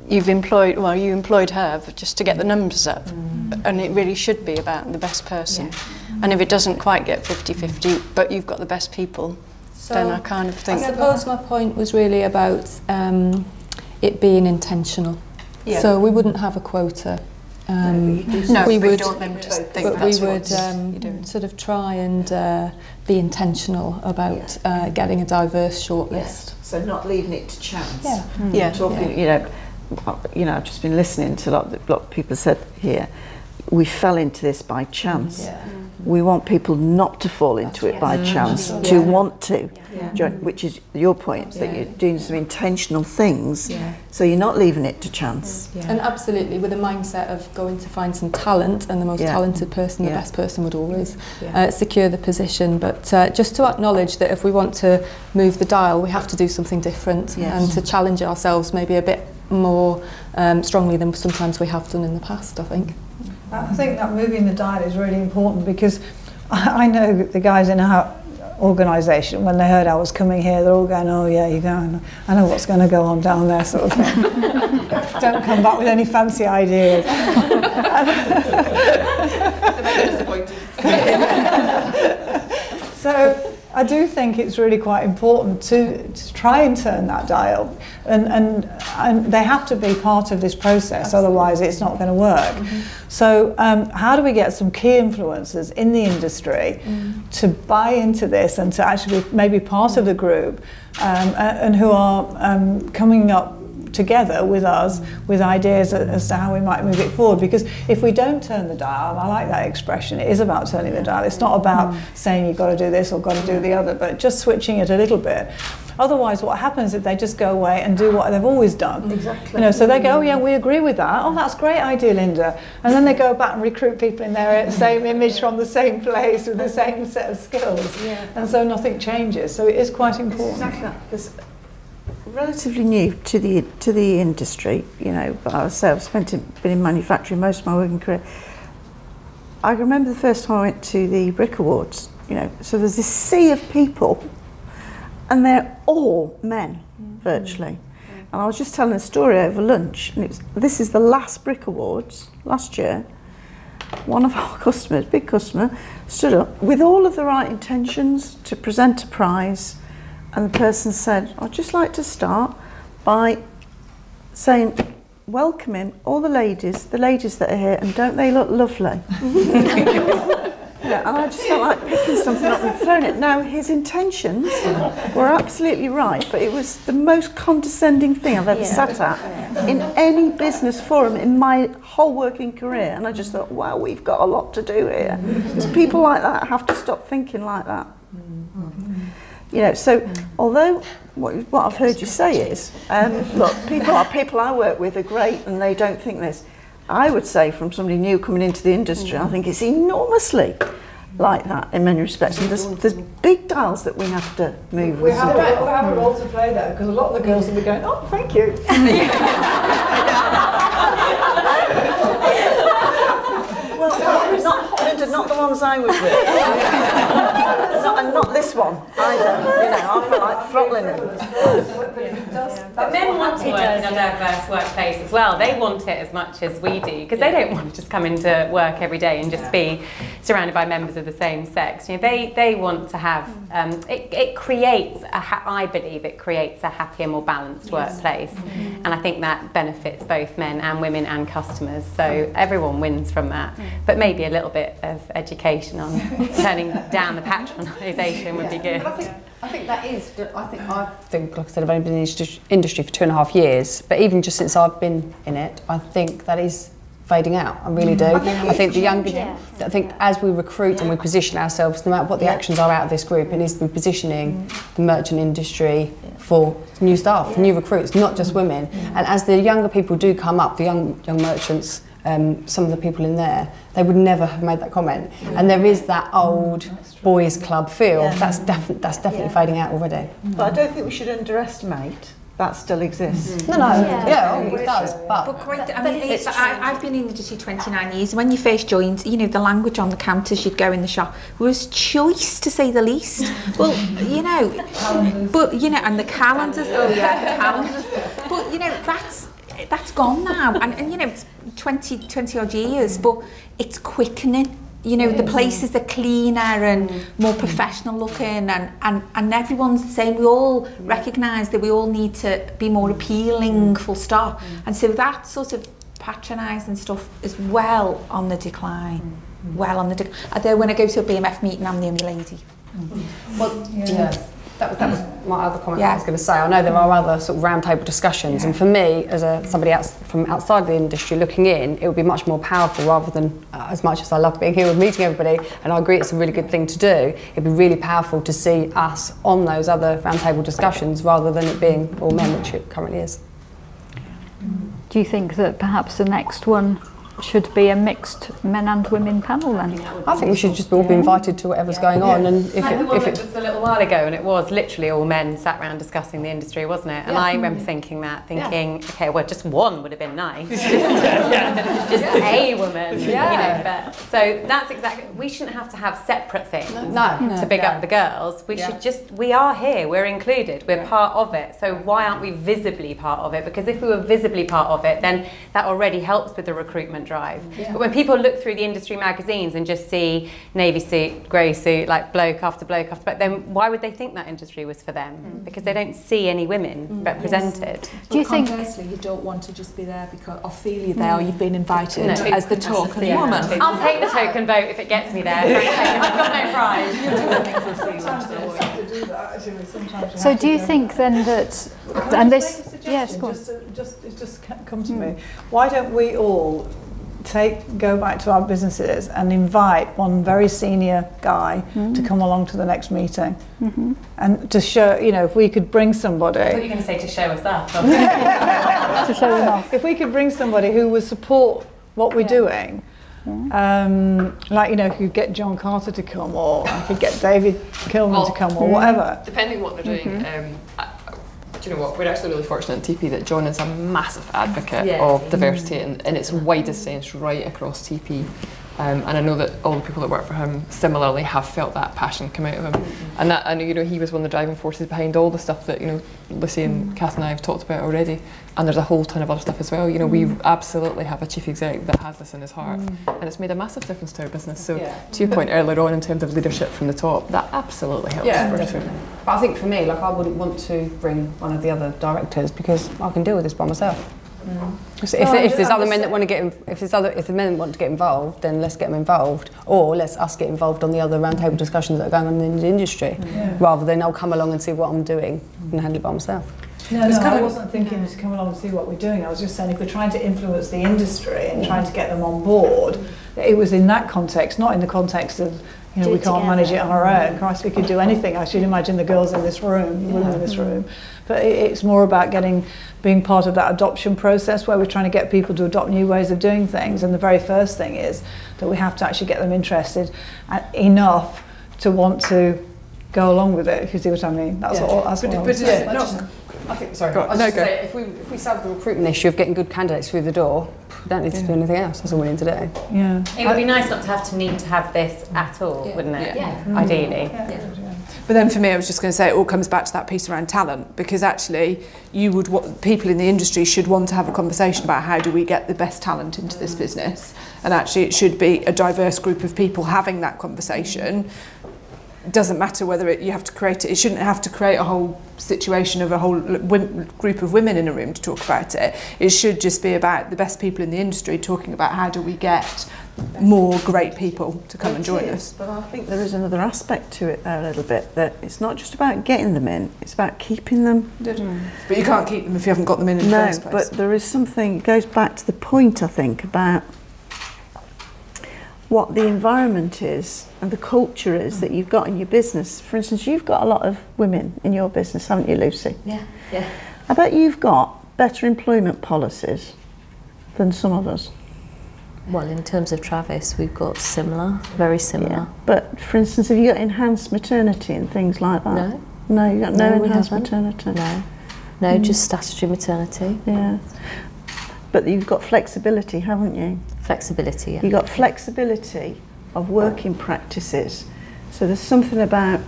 [SPEAKER 12] you employed her just to get the numbers up, and it really should be about the best person. And if it doesn't quite get 50-50, but you've got the best people, then I kind of think...
[SPEAKER 13] I suppose my point was really about it being intentional. Yeah. So we wouldn't have a quota. We would sort of try and be intentional about getting a diverse shortlist.
[SPEAKER 7] Yes. So not leaving it to chance.
[SPEAKER 13] Yeah.
[SPEAKER 7] Talking, you know, I've just been listening to a lot of people said here, we fell into this by chance. We want people not to fall into it by chance, to want to, which is your point, that you're doing some intentional things, so you're not leaving it to chance.
[SPEAKER 13] And absolutely, with a mindset of going to find some talent, and the most talented person, the best person would always secure the position. But just to acknowledge that if we want to move the dial, we have to do something different and to challenge ourselves maybe a bit more strongly than sometimes we have done in the past, I think.
[SPEAKER 11] I think that moving the dial is really important, because I know the guys in our organisation, when they heard I was coming here, they're all going, oh yeah, you're going, I know what's going to go on down there, sort of thing. Don't come back with any fancy ideas. So I do think it's really quite important to try and turn that dial, and they have to be part of this process, otherwise it's not going to work. So how do we get some key influencers in the industry to buy into this and to actually be maybe part of the group, and who are coming up together with us with ideas as to how we might move it forward? Because if we don't turn the dial, I like that expression, it is about turning the dial. It's not about saying you've got to do this or got to do the other, but just switching it a little bit. Otherwise, what happens is they just go away and do what they've always done.
[SPEAKER 7] Exactly.
[SPEAKER 11] You know, so they go, oh yeah, we agree with that. Oh, that's a great idea, Linda. And then they go back and recruit people in their same image from the same place with the same set of skills. And so nothing changes. So it is quite important.
[SPEAKER 7] Exactly. Relatively new to the industry, you know, but I've been in manufacturing most of my working career. I remember the first time I went to the Brick Awards, you know, so there's this sea of people, and they're all men, virtually. And I was just telling a story over lunch, and this is the last Brick Awards last year. One of our customers, big customer, stood up with all of the right intentions to present a prize. And the person said, I'd just like to start by saying, welcoming all the ladies that are here, and don't they look lovely? And I just felt like picking something up and throwing it. Now, his intentions were absolutely right, but it was the most condescending thing I've ever sat at in any business forum in my whole working career. And I just thought, wow, we've got a lot to do here. Because people like that have to stop thinking like that. You know, so although what I've heard you say is, look, people I work with are great and they don't think this. I would say, from somebody new coming into the industry, I think it's enormously like that in many respects. And there's big dials that we have to move.
[SPEAKER 11] We have a role to play there, because a lot of the girls will be going, oh, thank you.
[SPEAKER 7] Well, not the ones I was with. And not this one either. You know, I feel like throttling them.
[SPEAKER 2] But men want to work in a diverse workplace as well. They want it as much as we do, because they don't want to just come into work every day and just be surrounded by members of the same sex. You know, they want to have. It creates I believe it creates a happier, more balanced workplace, and I think that benefits both men and women and customers. So everyone wins from that. But maybe a little bit of education on turning down the patronisation would be good.
[SPEAKER 16] I think that is. I think, like I said, I've only been in the industry for 2.5 years, but even just since I've been in it, I think that is fading out. I really do. I think the younger. I think as we recruit and we position ourselves, no matter what the actions are out of this group, it needs to be positioning the merchant industry for new staff, new recruits, not just women. And as the younger people do come up, the young merchants. Some of the people in there, they would never have made that comment, and there is that old boys club feel that's definitely fading out already.
[SPEAKER 7] But I don't think we should underestimate that still exists.
[SPEAKER 16] It does, but
[SPEAKER 14] quite, I mean, I've been in the industry 29 years. When you first joined, you know, the language on the counters you'd go in the shop was choice, to say the least. Well, you know, but you know, and the calendars, the calendars. But you know, that's gone now, and you know, it's 20 odd years, but it's quickening. You know, the places are cleaner and more professional looking, and everyone's saying we all recognise that we all need to be more appealing, full stop. And so that sort of patronising stuff is well on the decline. Well on the decline. Although when I go to a BMF meeting, I'm the only lady.
[SPEAKER 16] Well, yeah. That was my other comment I was going to say. I know there are other sort of roundtable discussions, and for me, as somebody else from outside the industry looking in, it would be much more powerful rather than, as much as I love being here and meeting everybody, and I agree it's a really good thing to do, it'd be really powerful to see us on those other roundtable discussions rather than it being all men, which it currently is.
[SPEAKER 1] Do you think that perhaps the next one should be a mixed men and women panel then?
[SPEAKER 16] I think we should just all be invited to whatever's going on, and
[SPEAKER 2] if it's a little while ago, and it was literally all men sat around discussing the industry, wasn't it? And I remember thinking, okay, well, just one would have been nice, just a woman, you know. But so that's exactly. We shouldn't have to have separate things to big up the girls. We should just. We are here. We're included. We're part of it. So why aren't we visibly part of it? Because if we were visibly part of it, then that already helps with the recruitment drive. But when people look through the industry magazines and just see navy suit, grey suit, like bloke after bloke after bloke, then why would they think that industry was for them? Because they don't see any women represented.
[SPEAKER 6] Do you think conversely you don't want to just be there because or feel you're there or you've been invited as the token woman?
[SPEAKER 2] I'll take the token vote if it gets me there. I've got no pride.
[SPEAKER 1] So do you think then that, and this, yes, go on.
[SPEAKER 11] It's just come to me. Why don't we all go back to our businesses and invite one very senior guy to come along to the next meeting and to show, you know, if we could bring somebody.
[SPEAKER 2] I thought you were going to say to show us that.
[SPEAKER 1] To show them off.
[SPEAKER 11] If we could bring somebody who would support what we're doing, like, you know, if you get John Carter to come, or I could get David Kilman to come, or whatever.
[SPEAKER 10] Depending what they're doing. Do you know what, we're actually really fortunate in TP that John is a massive advocate of diversity in its widest sense right across TP. And I know that all the people that work for him similarly have felt that passion come out of him. And that, I know, you know, he was one of the driving forces behind all the stuff that, you know, Lucy and Kath and I have talked about already. And there's a whole ton of other stuff as well. You know, we absolutely have a chief exec that has this in his heart. And it's made a massive difference to our business. So to your point earlier on in terms of leadership from the top, that absolutely helps.
[SPEAKER 16] But I think for me, like, I wouldn't want to bring one of the other directors because I can deal with this by myself. So if there's other men that want to get if the men want to get involved, then let's get them involved, or let's us get involved on the other roundtable discussions that are going on in the industry, rather than I'll come along and see what I'm doing and handle it by myself.
[SPEAKER 11] I wasn't thinking to come along and see what we're doing. I was just saying if we're trying to influence the industry and trying to get them on board, it was in that context, not in the context of, you know, we can't manage it on our own. Christ, we could do anything. I should imagine the girls in this room, the women in this room. But it's more about being part of that adoption process where we're trying to get people to adopt new ways of doing things. And the very first thing is that we have to actually get them interested enough to want to go along with it, if you see what I mean. That's all. That's what I was saying.
[SPEAKER 16] I think, sorry, I was just say, if we solve the recruitment issue of getting good candidates through the door, we don't need to do anything else. That's all we need to do.
[SPEAKER 11] Yeah.
[SPEAKER 2] It would be nice not to need to have this at all, wouldn't it? Ideally.
[SPEAKER 3] But then for me, I was just going to say it all comes back to that piece around talent, because actually people in the industry should want to have a conversation about how do we get the best talent into this business, and actually it should be a diverse group of people having that conversation. It doesn't matter whether you have to create it. It shouldn't have to create a whole situation of a whole group of women in a room to talk about it. It should just be about the best people in the industry talking about how do we get more great people to come and join us.
[SPEAKER 7] But I think there is another aspect to it there a little bit, that it's not just about getting them in, it's about keeping them.
[SPEAKER 3] But you can't keep them if you haven't got them in the first place.
[SPEAKER 7] But there is something, it goes back to the point, I think, about what the environment is and the culture is that you've got in your business. For instance, you've got a lot of women in your business, haven't you, Lucy?
[SPEAKER 5] Yeah.
[SPEAKER 7] I bet you've got better employment policies than some of us.
[SPEAKER 5] Well, in terms of Travis, we've got very similar.
[SPEAKER 7] Yeah. But for instance, have you got enhanced maternity and things like that?
[SPEAKER 5] No.
[SPEAKER 7] No, you've got no enhanced maternity?
[SPEAKER 5] No, just statutory maternity.
[SPEAKER 7] Yeah. But you've got flexibility, haven't you?
[SPEAKER 5] Flexibility, yeah.
[SPEAKER 7] You've got flexibility of working practices. So there's something about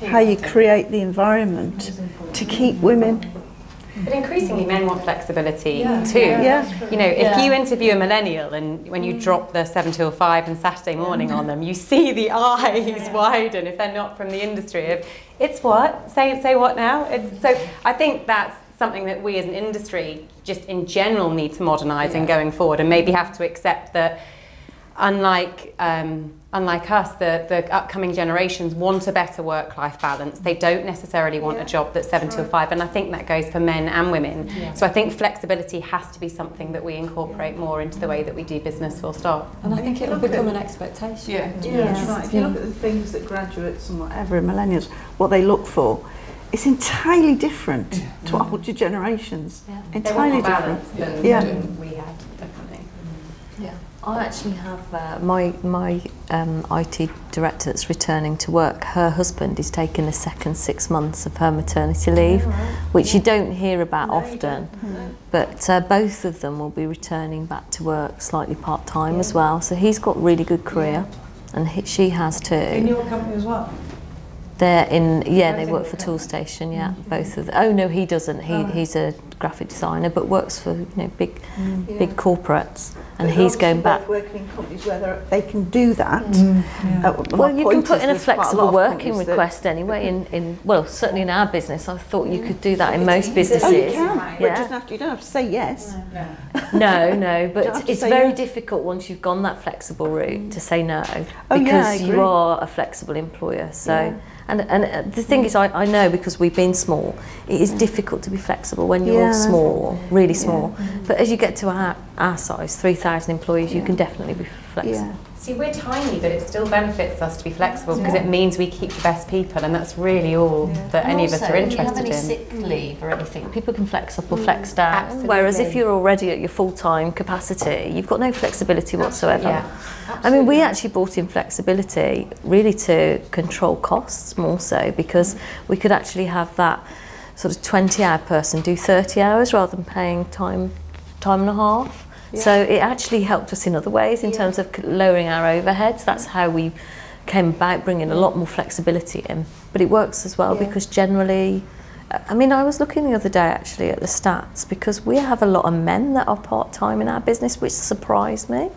[SPEAKER 7] how you create the environment to keep women.
[SPEAKER 2] But increasingly men want flexibility too. You know, if you interview a millennial and when you drop the 7 till 5 and Saturday morning on them, you see the eyes widen if they're not from the industry. It's what? Say what now? So I think that's something that we as an industry just in general need to modernise in going forward, and maybe have to accept that unlike us, the upcoming generations want a better work-life balance. They don't necessarily want a job that's 7 till 5, and I think that goes for men and women. So I think flexibility has to be something that we incorporate more into the way that we do business, full stop.
[SPEAKER 13] And I think it'll become an expectation.
[SPEAKER 7] That's right. If you look at the things that graduates and whatever, millennials, what they look for, it's entirely different to older generations. Entirely different.
[SPEAKER 2] Than we had, definitely.
[SPEAKER 5] I actually have my IT director that's returning to work. Her husband is taking the second 6 months of her maternity leave, which you don't hear about often. But both of them will be returning back to work slightly part-time as well. So he's got really good career, and she has too.
[SPEAKER 11] In your company as well?
[SPEAKER 5] They're in, they work for Toolstation, both of them. Oh no, he doesn't. He's a graphic designer, but works for big corporates, and he's going back.
[SPEAKER 7] Working in companies where they can do that.
[SPEAKER 5] Well, you can put in a flexible working request anyway. Well, certainly in our business, I thought you could do that in most businesses.
[SPEAKER 7] Oh, you can. You don't have to say yes.
[SPEAKER 5] No, but it's very difficult once you've gone that flexible route to say no, because you are a flexible employer. So. And the thing is, I know, because we've been small, it is difficult to be flexible when you're small, really small. But as you get to our size, 3,000 employees, you can definitely be flexible.
[SPEAKER 2] See, we're tiny, but it still benefits us to be flexible because it means we keep the best people, and that's really all that any of us are interested in.
[SPEAKER 5] If you have any sick leave or anything, people can flex up or flex down. Absolutely. Whereas if you're already at your full-time capacity, you've got no flexibility whatsoever. I mean, we actually brought in flexibility really to control costs more so, because we could actually have that sort of 20-hour person do 30 hours rather than paying time and a half. So it actually helped us in other ways in terms of lowering our overheads. That's how we came about bringing a lot more flexibility in. But it works as well because generally, I mean, I was looking the other day actually at the stats, because we have a lot of men that are part-time in our business, which surprised me.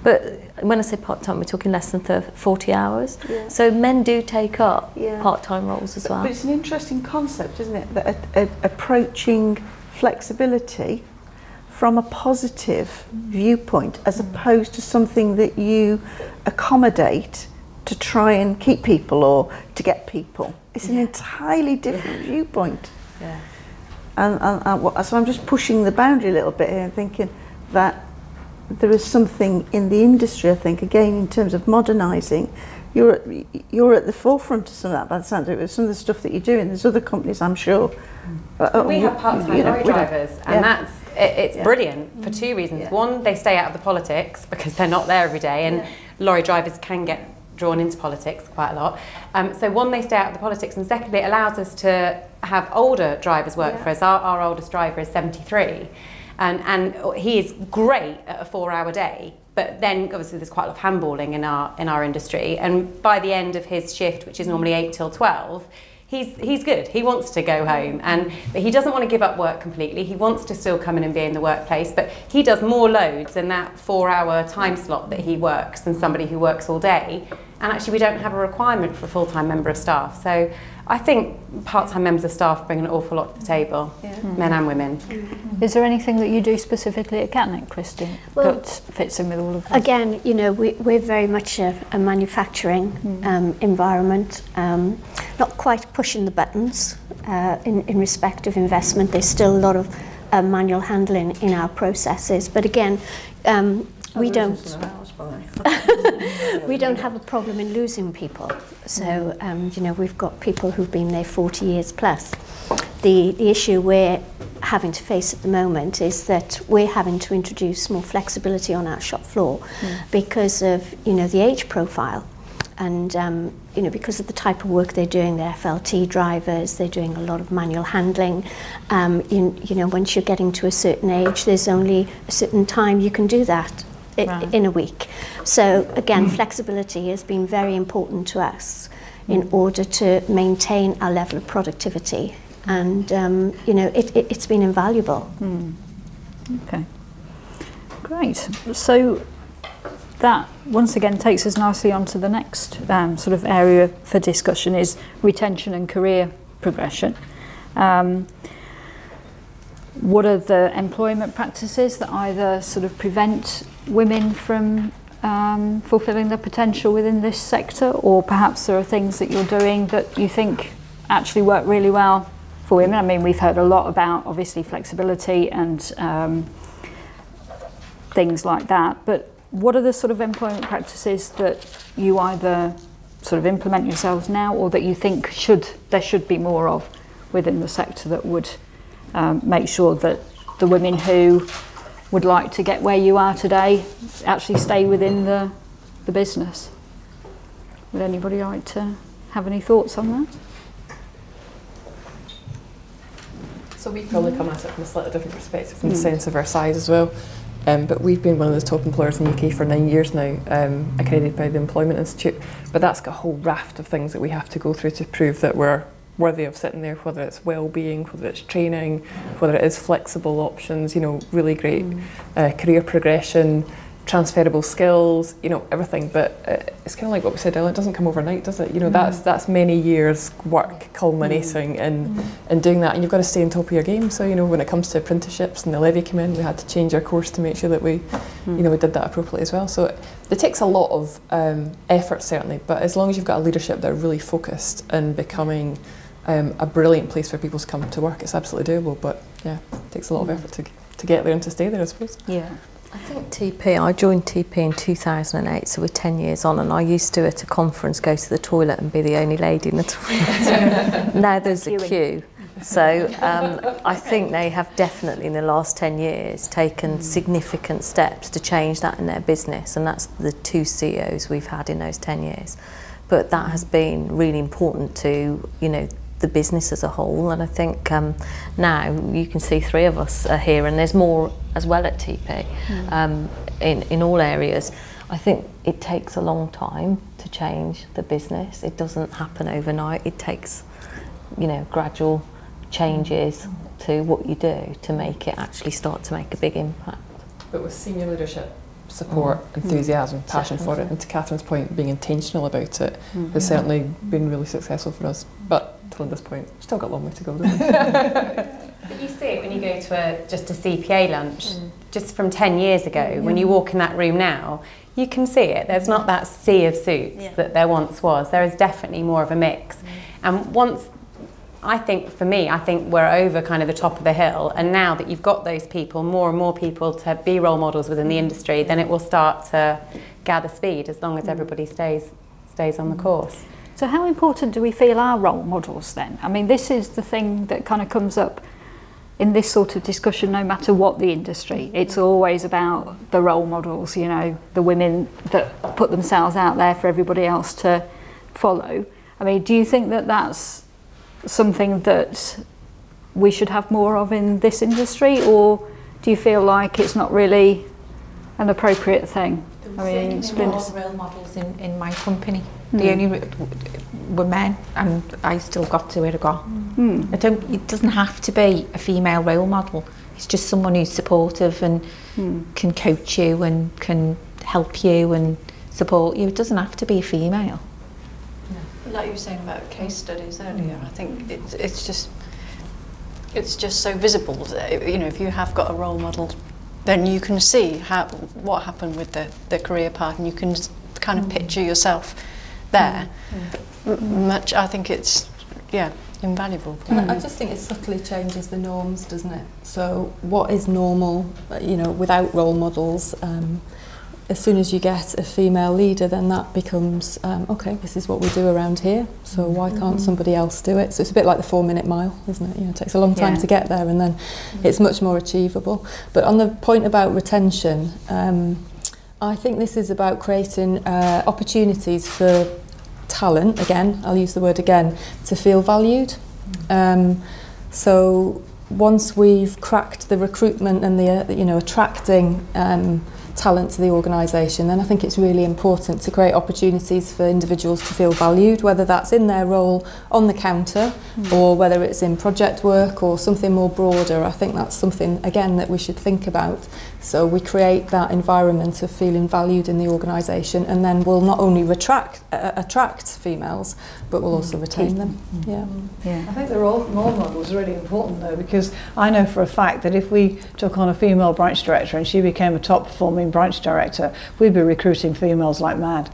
[SPEAKER 5] But when I say part-time, we're talking less than 40 hours. So men do take up part-time roles as well.
[SPEAKER 7] But it's an interesting concept, isn't it? That approaching flexibility from a positive viewpoint, as opposed to something that you accommodate to try and keep people or to get people. It's an entirely different viewpoint. And so I'm just pushing the boundary a little bit here and thinking that there is something in the industry, I think, again, in terms of modernising. You're at the forefront of some of that, by the sound of it, with some of the stuff that you're doing. There's other companies, I'm sure.
[SPEAKER 2] We have part-time lorry drivers, and it's brilliant for two reasons. One, they stay out of the politics because they're not there every day, and lorry drivers can get drawn into politics quite a lot. So one, they stay out of the politics, and secondly, it allows us to have older drivers work for us. Our oldest driver is 73. And he is great at a 4-hour day, but then obviously there's quite a lot of handballing in our industry, and by the end of his shift, which is normally 8 till 12, he's good. He wants to go home, but he doesn't want to give up work completely. He wants to still come in and be in the workplace, but he does more loads in that 4-hour time slot that he works than somebody who works all day. And actually we don't have a requirement for a full-time member of staff. So I think part-time members of staff bring an awful lot to the table, men and women.
[SPEAKER 1] Is there anything that you do specifically at Catnick, Christine, that fits in with all of that?
[SPEAKER 4] Again, you know, we're very much a manufacturing environment, not quite pushing the buttons in respect of investment. There's still a lot of manual handling in our processes, but again, we don't have a problem in losing people. So you know, we've got people who've been there 40 years plus. The issue we're having to face at the moment is that we're having to introduce more flexibility on our shop floor because of, you know, the age profile, and you know, because of the type of work they're doing. They're FLT drivers, they're doing a lot of manual handling. You know, once you're getting to a certain age, there's only a certain time you can do that in a week. So again, flexibility has been very important to us in order to maintain our level of productivity and you know, it's been invaluable.
[SPEAKER 1] Okay, great. So that once again takes us nicely onto the next sort of area for discussion, is retention and career progression. What are the employment practices that either sort of prevent women from fulfilling their potential within this sector, or perhaps there are things that you're doing that you think actually work really well for women? I mean, we've heard a lot about obviously flexibility and things like that, but what are the sort of employment practices that you either sort of implement yourselves now, or that you think there should be more of within the sector that would make sure that the women who would like to get where you are today actually stay within the business? Would anybody like to have any thoughts on that?
[SPEAKER 10] So we probably come at it from a slightly different perspective, from the sense of our size as well. But we've been one of the top employers in the UK for 9 years now, accredited by the Employment Institute. But that's got a whole raft of things that we have to go through to prove that we're worthy of sitting there, whether it's well-being, whether it's training, whether it is flexible options, you know, really great career progression, transferable skills, you know, everything. But it's kind of like what we said earlier, it doesn't come overnight, does it? You know, that's many years work culminating in doing that, and you've got to stay on top of your game. So, you know, when it comes to apprenticeships and the levy came in, we had to change our course to make sure that we, you know, we did that appropriately as well. So it takes a lot of effort, certainly, but as long as you've got a leadership that are really focused in becoming a brilliant place for people to come to work, it's absolutely doable. But yeah, it takes a lot of effort to get there and to stay there, I suppose.
[SPEAKER 1] Yeah.
[SPEAKER 5] I think TP, I joined TP in 2008, so we're 10 years on, and I used to, at a conference, go to the toilet and be the only lady in the toilet. Now there's a queue. So I think they have definitely, in the last 10 years, taken significant steps to change that in their business, and that's the 2 CEOs we've had in those 10 years. But that has been really important to, you know, the business as a whole, and I think now you can see 3 of us are here, and there's more as well at TP in all areas. I think it takes a long time to change the business. It doesn't happen overnight. It takes, you know, gradual changes to what you do to make it actually start to make a big impact.
[SPEAKER 10] But with senior leadership support, enthusiasm, passion for it, and to Catherine's point, being intentional about it has certainly been really successful for us. But till this point, still got a long way to go, don't we?
[SPEAKER 2] But you see it when you go to just a CPA lunch, just from 10 years ago. When you walk in that room now, you can see it. There's not that sea of suits that there once was. There is definitely more of a mix. And once, I think, for me, I think we're over kind of the top of the hill, and now that you've got those people, more and more people to be role models within the industry, then it will start to gather speed, as long as everybody stays on the course.
[SPEAKER 1] So how important do we feel are role models then? I mean, this is the thing that kind of comes up in this sort of discussion, no matter what the industry. It's always about the role models, you know, the women that put themselves out there for everybody else to follow. I mean, do you think that that's something that we should have more of in this industry, or do you feel like it's not really an appropriate thing?
[SPEAKER 14] I mean, there were role models in my company. The only were men, and I still got to where I got. It doesn't have to be a female role model. It's just someone who's supportive and can coach you and can help you and support you. It doesn't have to be a female.
[SPEAKER 12] Like you were saying about case studies earlier, I think it's just so visible that, you know, if you have got a role model, then you can see what happened with the career path, and you can kind of picture yourself there. I think it's invaluable.
[SPEAKER 13] And I just think it subtly changes the norms, doesn't it? So what is normal, you know, without role models, as soon as you get a female leader, then that becomes, okay, this is what we do around here, so why can't somebody else do it? So it's a bit like the 4-minute mile, isn't it? You know, it takes a long time to get there, and then it's much more achievable. But on the point about retention, I think this is about creating opportunities for talent, again, I'll use the word again, to feel valued. So once we've cracked the recruitment and the, you know, attracting talent to the organisation, then I think it's really important to create opportunities for individuals to feel valued, whether that's in their role on the counter or whether it's in project work or something more broader. I think that's something, again, that we should think about. So we create that environment of feeling valued in the organisation, and then we'll not only attract females, but we'll also retain them. Yeah.
[SPEAKER 11] I think the role model is really important though, because I know for a fact that if we took on a female branch director and she became a top performing branch director, we'd be recruiting females like mad.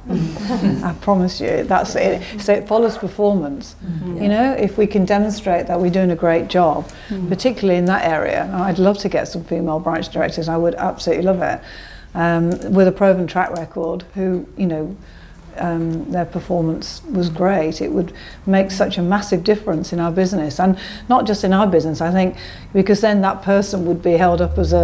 [SPEAKER 11] I promise you, that's it. So it follows performance. You know, if we can demonstrate that we're doing a great job, particularly in that area, I'd love to get some female branch directors. I would absolutely love it, with a proven track record, who, you know, their performance was great. It would make such a massive difference in our business, and not just in our business, I think, because then that person would be held up as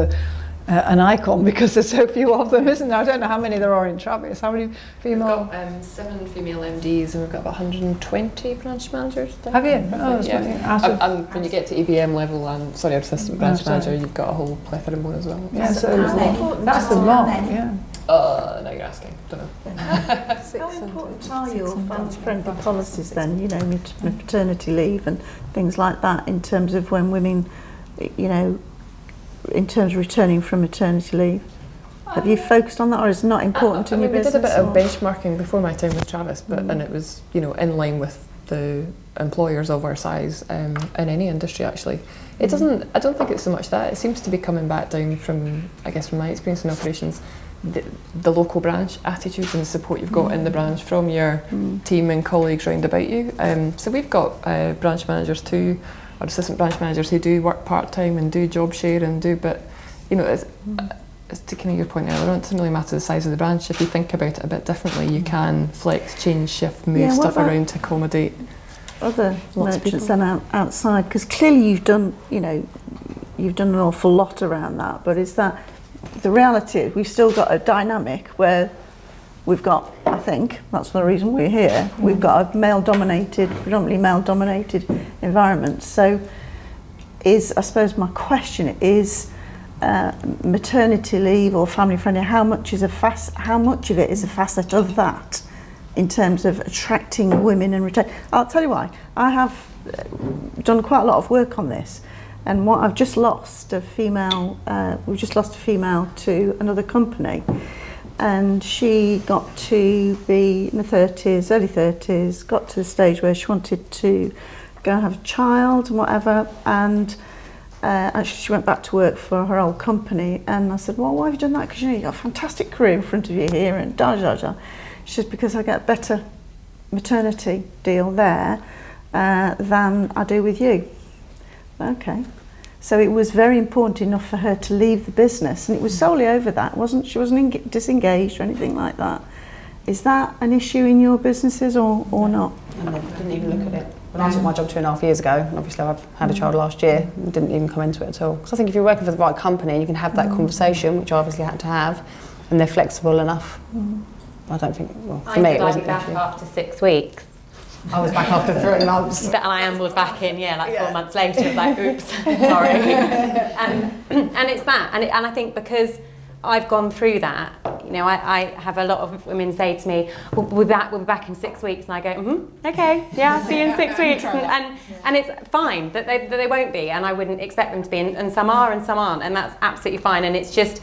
[SPEAKER 11] an icon, because there's so few of them, isn't there? I don't know how many there are in Travis. How many female?
[SPEAKER 10] We've got 7 female MDs, and we've got about 120 branch managers.
[SPEAKER 11] Have you? Oh,
[SPEAKER 10] yeah. And when you get to EBM level and assistant branch manager, you've got a whole plethora more as well.
[SPEAKER 11] Yeah, so that's a lot. Yeah.
[SPEAKER 10] Now you're asking. Don't know.
[SPEAKER 7] How important are your family-friendly policies then? You know, maternity leave and things like that, in terms of when women, you know, in terms of returning from maternity leave? Have you focused on that, or is it not important in your business?
[SPEAKER 10] We did a bit of benchmarking before my time with Travis, but and it was, you know, in line with the employers of our size in any industry actually. It doesn't. I don't think it's so much that. It seems to be coming back down from, I guess, from my experience in operations, the local branch attitude and the support you've got in the branch from your team and colleagues round about you. So we've got branch managers too, or assistant branch managers who do work part-time and do job share and do, but you know, it's to kind of your point earlier on, it doesn't really matter the size of the branch. If you think about it a bit differently, you can flex, change, shift, move stuff around to accommodate
[SPEAKER 7] other merchants then outside, because clearly you've done, you know, you've done an awful lot around that, but is that the reality is we've still got a dynamic where we've got, I think that's the reason we're here, we've got a male-dominated, predominantly male-dominated environment. So I suppose my question is, maternity leave or family-friendly, how much of it is a facet of that in terms of attracting women and retaining? I'll tell you why. I have done quite a lot of work on this. And what I've just lost a female, we've just lost a female to another company, and she got to be in the 30s, early 30s, got to the stage where she wanted to go and have a child and whatever, and actually she went back to work for her old company, and I said, well, why have you done that? Because you know, you've got a fantastic career in front of you here, and da-da-da-da. She said, because I get a better maternity deal there than I do with you. Okay, so it was very important enough for her to leave the business, and it was solely over that. She wasn't disengaged or anything like that. Is that an issue in your businesses or not?
[SPEAKER 16] I didn't even look at it. When I took my job 2.5 years ago, and obviously I've had a child last year, and didn't even come into it at all. Because I think if you're working for the right company, you can have that conversation, which I obviously had to have, and they're flexible enough. I don't think, well, for me it wasn't an issue.
[SPEAKER 2] After 6 weeks.
[SPEAKER 16] I was back after 3 months.
[SPEAKER 2] And I ambled back in, 4 months later. I was like, oops, sorry. And it's that. And I think because I've gone through that, you know, I have a lot of women say to me, we'll be back in 6 weeks. And I go, okay, yeah, I'll see you in 6 weeks. And it's fine that they won't be. And I wouldn't expect them to be. And some are and some aren't. And that's absolutely fine. And it's just,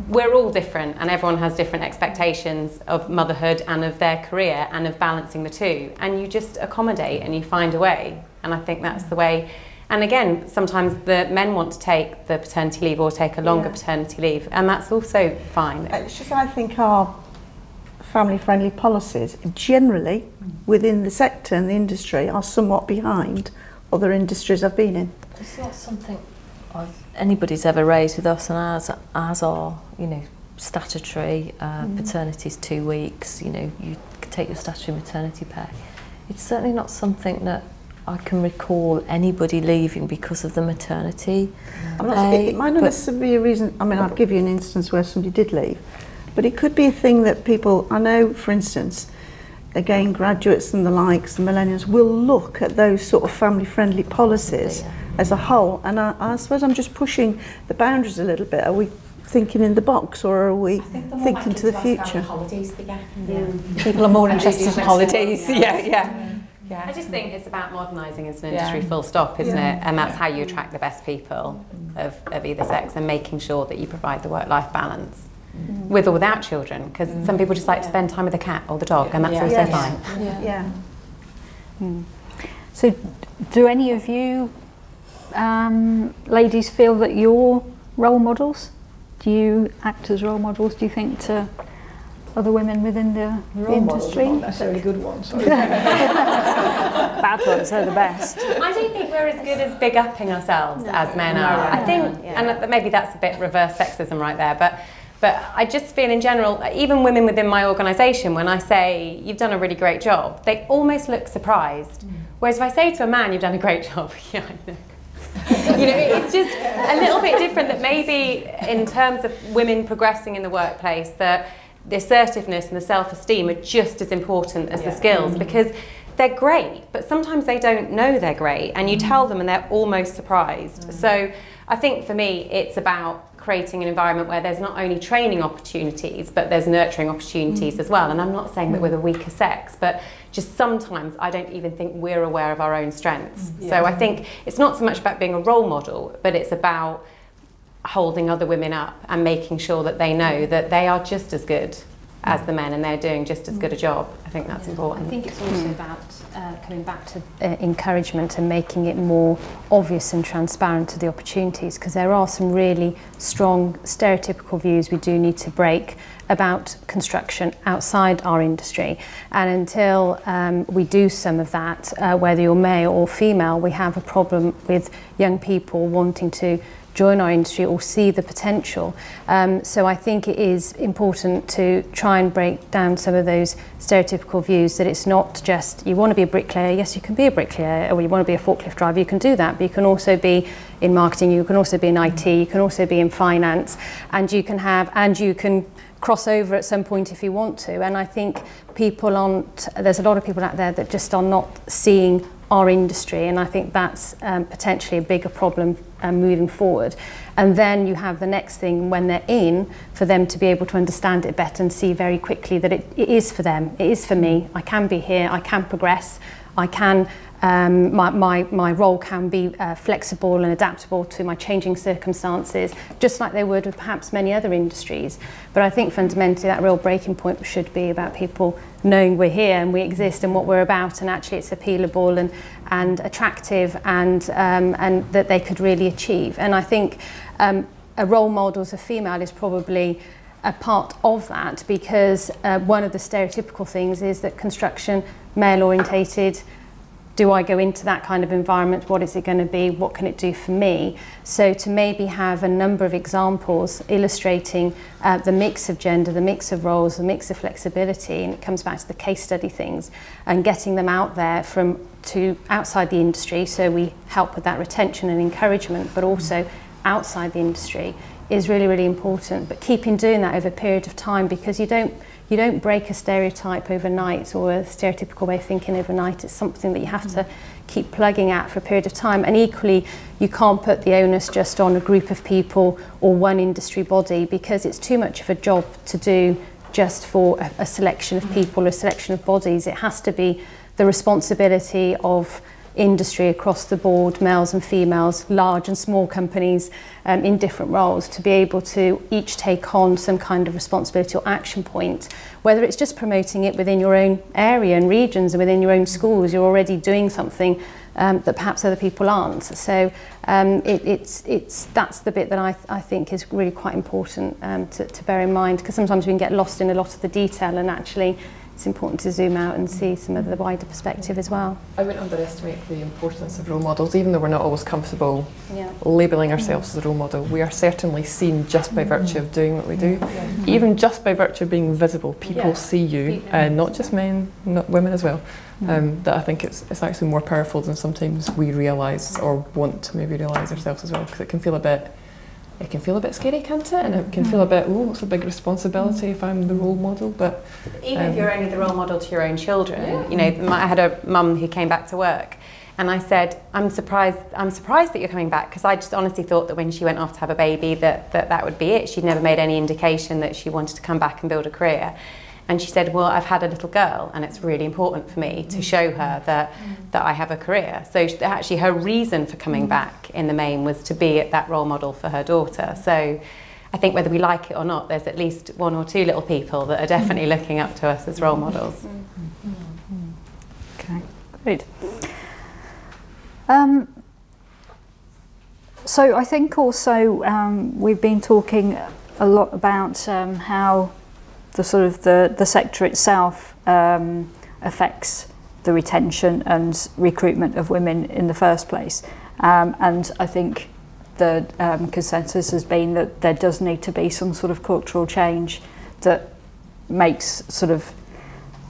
[SPEAKER 2] we're all different. And everyone has different expectations of motherhood and of their career and of balancing the two. And you just accommodate and you find a way. And I think that's the way. And again, sometimes the men want to take the paternity leave or take a longer paternity leave, and that's also fine.
[SPEAKER 7] It's just, I think our family-friendly policies generally within the sector and the industry are somewhat behind other industries I've been in.
[SPEAKER 5] It's not something anybody's ever raised with us, and as our, you know, statutory paternity is 2 weeks. You know, you take your statutory maternity pay. It's certainly not something that I can recall anybody leaving because of the maternity pay.
[SPEAKER 7] It might not necessarily be a reason. I mean, I'll give you an instance where somebody did leave, but it could be a thing that people, I know, for instance, again, graduates and the likes, the millennials, will look at those sort of family-friendly policies as a whole. And I suppose I'm just pushing the boundaries a little bit. Are we thinking in the box, or are we thinking to the future?
[SPEAKER 14] Holidays they get.
[SPEAKER 2] People are more interested in holidays. Yeah. I just think it's about modernising as an industry, full stop, isn't it? And that's how you attract the best people of either sex, and making sure that you provide the work-life balance with or without children, because some people just like to spend time with the cat or the dog, and that's also fine.
[SPEAKER 1] So do any of you ladies feel that you're role models? Do you act as role models, do you think, to other women witin the industry?
[SPEAKER 11] Not necessarily good ones.
[SPEAKER 1] Bad ones are the best.
[SPEAKER 2] I don't think we're as good as big upping ourselves as men are. I think, and maybe that's a bit reverse sexism right there, but I just feel in general, even women within my organisation, when I say you've done a really great job, they almost look surprised. Whereas if I say to a man, you've done a great job, yeah, I know. You know, it's just a little bit different, that maybe in terms of women progressing in the workplace, that the assertiveness and the self-esteem are just as important as the skills, because they're great, but sometimes they don't know they're great, and you tell them and they're almost surprised. So I think for me, it's about creating an environment where there's not only training opportunities, but there's nurturing opportunities as well. And I'm not saying that we're the weaker sex, but just sometimes I don't even think we're aware of our own strengths. So I think it's not so much about being a role model, but it's about holding other women up and making sure that they know that they are just as good as the men, and they're doing just as good a job. I think that's important.
[SPEAKER 8] I think it's also about coming back to encouragement and making it more obvious and transparent to the opportunities, because there are some really strong stereotypical views we do need to break about construction outside our industry. And until we do some of that, whether you're male or female, we have a problem with young people wanting to join our industry or see the potential. So I think it is important to try and break down some of those stereotypical views, that it's not just you want to be a bricklayer, yes you can be a bricklayer, or you want to be a forklift driver, you can do that, but you can also be in marketing, you can also be in IT, you can also be in finance, and you can cross over at some point if you want to. And I think there's a lot of people out there that just are not seeing our industry, and I think that's potentially a bigger problem moving forward. And then you have the next thing when they're in, for them to be able to understand it better and see very quickly that it is for them, it is for me, I can be here, I can progress, I can, my role can be flexible and adaptable to my changing circumstances, just like they would with perhaps many other industries. But I think fundamentally that real breaking point should be about people knowing we're here and we exist and what we're about, and actually it's appealable and attractive, and that they could really achieve. And I think a role model as a female is probably a part of that, because one of the stereotypical things is that construction, male orientated, do I go into that kind of environment? What is it going to be? What can it do for me? So to maybe have a number of examples illustrating the mix of gender, the mix of roles, the mix of flexibility, and it comes back to the case study things, and getting them out there to outside the industry, so we help with that retention and encouragement, but also outside the industry is really, really important. But keeping doing that over a period of time, because you don't break a stereotype overnight, or a stereotypical way of thinking overnight. It's something that you have to keep plugging at for a period of time. And equally, you can't put the onus just on a group of people or one industry body, because it's too much of a job to do just for a selection of people or a selection of bodies. It has to be the responsibility of industry across the board, males and females, large and small companies in different roles, to be able to each take on some kind of responsibility or action point, whether it's just promoting it within your own area and regions and within your own schools. You're already doing something that perhaps other people aren't. So that's the bit that I think is really quite important to bear in mind, because sometimes we can get lost in a lot of the detail, and actually it's important to zoom out and see some of the wider perspective as well.
[SPEAKER 10] I wouldn't underestimate the importance of role models, even though we're not always comfortable labelling ourselves as a role model. We are certainly seen just by virtue of doing what we do. Even just by virtue of being visible, people see you, not just men, not women as well. That I think it's actually more powerful than sometimes we realise, or want to maybe realise ourselves as well, because it can feel a bit scary, can't it? And it can feel a bit, oh, it's a big responsibility if I'm the role model. But
[SPEAKER 2] even if you're only the role model to your own children, you know, I had a mum who came back to work, And I said, I'm surprised that you're coming back, because I just honestly thought that when she went off to have a baby that would be it. She'd never made any indication that she wanted to come back and build a career. And she said, well, I've had a little girl and it's really important for me to show her that I have a career. So actually her reason for coming back in the main was to be that role model for her daughter. So I think whether we like it or not, there's at least one or two little people that are definitely looking up to us as role models.
[SPEAKER 1] Okay, great. So I think also we've been talking a lot about how the sort of the sector itself affects the retention and recruitment of women in the first place. And I think the consensus has been that there does need to be some sort of cultural change that makes sort of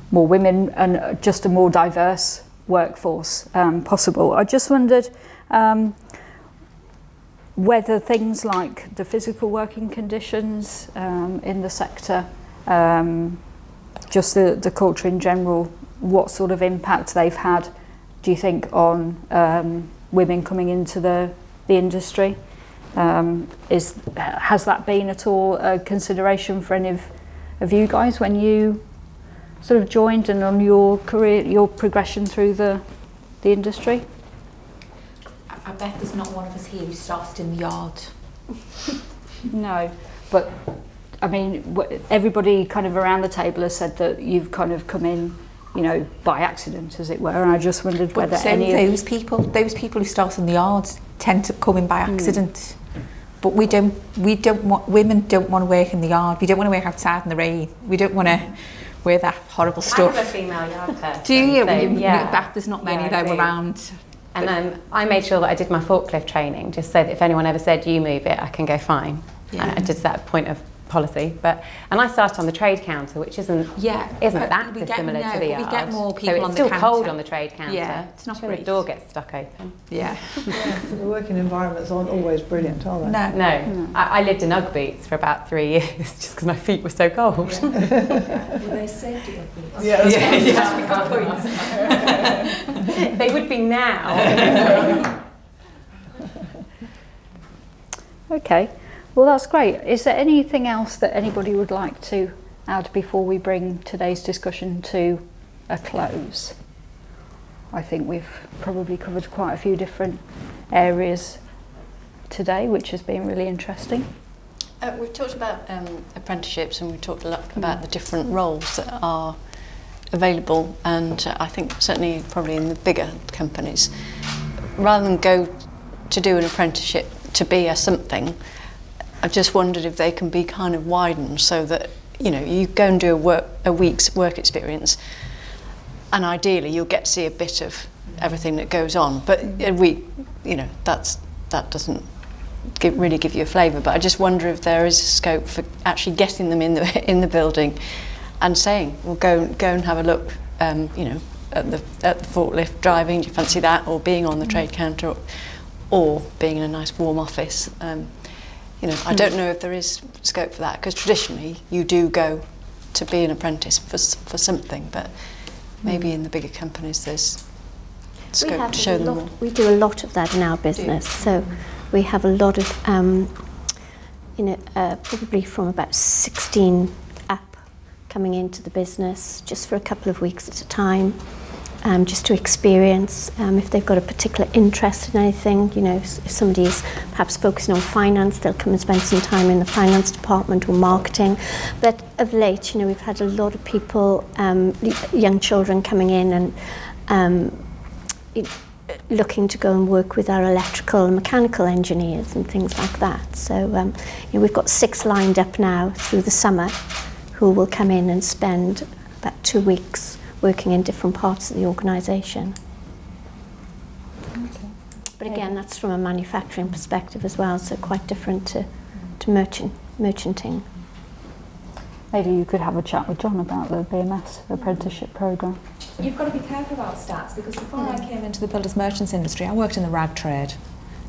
[SPEAKER 1] more women and just a more diverse workforce possible. I just wondered whether things like the physical working conditions in the sector, just the culture in general, what sort of impact they've had, do you think, on women coming into the industry? Has that been at all a consideration for any of you guys when you sort of joined and on your career, your progression through the industry?
[SPEAKER 14] I bet there's not one of us here who started in the yard.
[SPEAKER 1] No, but I mean, everybody kind of around the table has said that you've kind of come in, you know, by accident, as it were, and I just wondered whether any of
[SPEAKER 14] those people who start in the yards tend to come in by accident. But we don't want, women don't want to work in the yard. We don't want to work outside in the rain. We don't want to wear that horrible stuff.
[SPEAKER 2] I have a female yard person.
[SPEAKER 14] Do you?
[SPEAKER 2] So, yeah.
[SPEAKER 14] There's not many of them around.
[SPEAKER 2] And I made sure that I did my forklift training, just so that if anyone ever said, you move it, I can go fine.
[SPEAKER 14] Yeah.
[SPEAKER 2] I did that point of policy. And I started on the trade counter, which isn't that dissimilar to the yard.
[SPEAKER 14] We get more people
[SPEAKER 2] so
[SPEAKER 14] on
[SPEAKER 2] it's
[SPEAKER 14] the
[SPEAKER 2] still
[SPEAKER 14] counter.
[SPEAKER 2] Cold on the trade counter.
[SPEAKER 14] Yeah, it's not great.
[SPEAKER 2] The door gets stuck open.
[SPEAKER 14] Yeah.
[SPEAKER 11] So the working environments aren't always brilliant, are they?
[SPEAKER 2] No. I lived in Ugg boots for about 3 years, just because my feet were so cold.
[SPEAKER 15] Were they safety Ugg boots?
[SPEAKER 2] Yeah. They would be now.
[SPEAKER 1] Okay, well that's great. Is there anything else that anybody would like to add before we bring today's discussion to a close? I think we've probably covered quite a few different areas today, which has been really interesting.
[SPEAKER 12] We've talked about apprenticeships, and we've talked a lot about the different roles that are available, and I think certainly probably in the bigger companies, rather than go to do an apprenticeship to be a something, I just wondered if they can be kind of widened so that, you know, you go and do a week's work experience, and ideally you'll get to see a bit of everything that goes on, but a week, you know, that doesn't really give you a flavour. But I just wonder if there is scope for actually getting them in the building and saying, well, go and have a look, you know, at the forklift driving, do you fancy that, or being on the trade counter, or being in a nice warm office. You know, I don't know if there is scope for that, because traditionally you do go to be an apprentice for something, but maybe in the bigger companies there's scope to show them more.
[SPEAKER 4] We do a lot of that in our business, so we have a lot of, you know, probably from about 16 up coming into the business just for a couple of weeks at a time. Just to experience, if they've got a particular interest in anything, you know, if somebody is perhaps focusing on finance, they'll come and spend some time in the finance department or marketing. But of late, you know, we've had a lot of people, young children coming in and looking to go and work with our electrical and mechanical engineers and things like that. So, you know, we've got 6 lined up now through the summer who will come in and spend about 2 weeks working in different parts of the organisation. Okay. But again, that's from a manufacturing perspective as well, so quite different to merchanting.
[SPEAKER 1] Maybe you could have a chat with John about the BMS apprenticeship programme.
[SPEAKER 6] You've got to be careful about stats, because before I came into the builders merchants industry, I worked in the rag trade.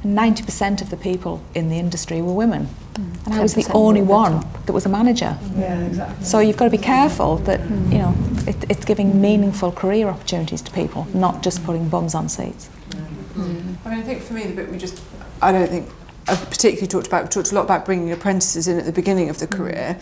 [SPEAKER 6] and 90% of the people in the industry were women. And I was the only one that was a manager.
[SPEAKER 11] Yeah, exactly.
[SPEAKER 6] So you've got to be careful that, you know, it's giving meaningful career opportunities to people, not just putting bums on seats.
[SPEAKER 3] I mean, I think for me, the bit I don't think I've particularly talked about, we talked a lot about bringing apprentices in at the beginning of the career,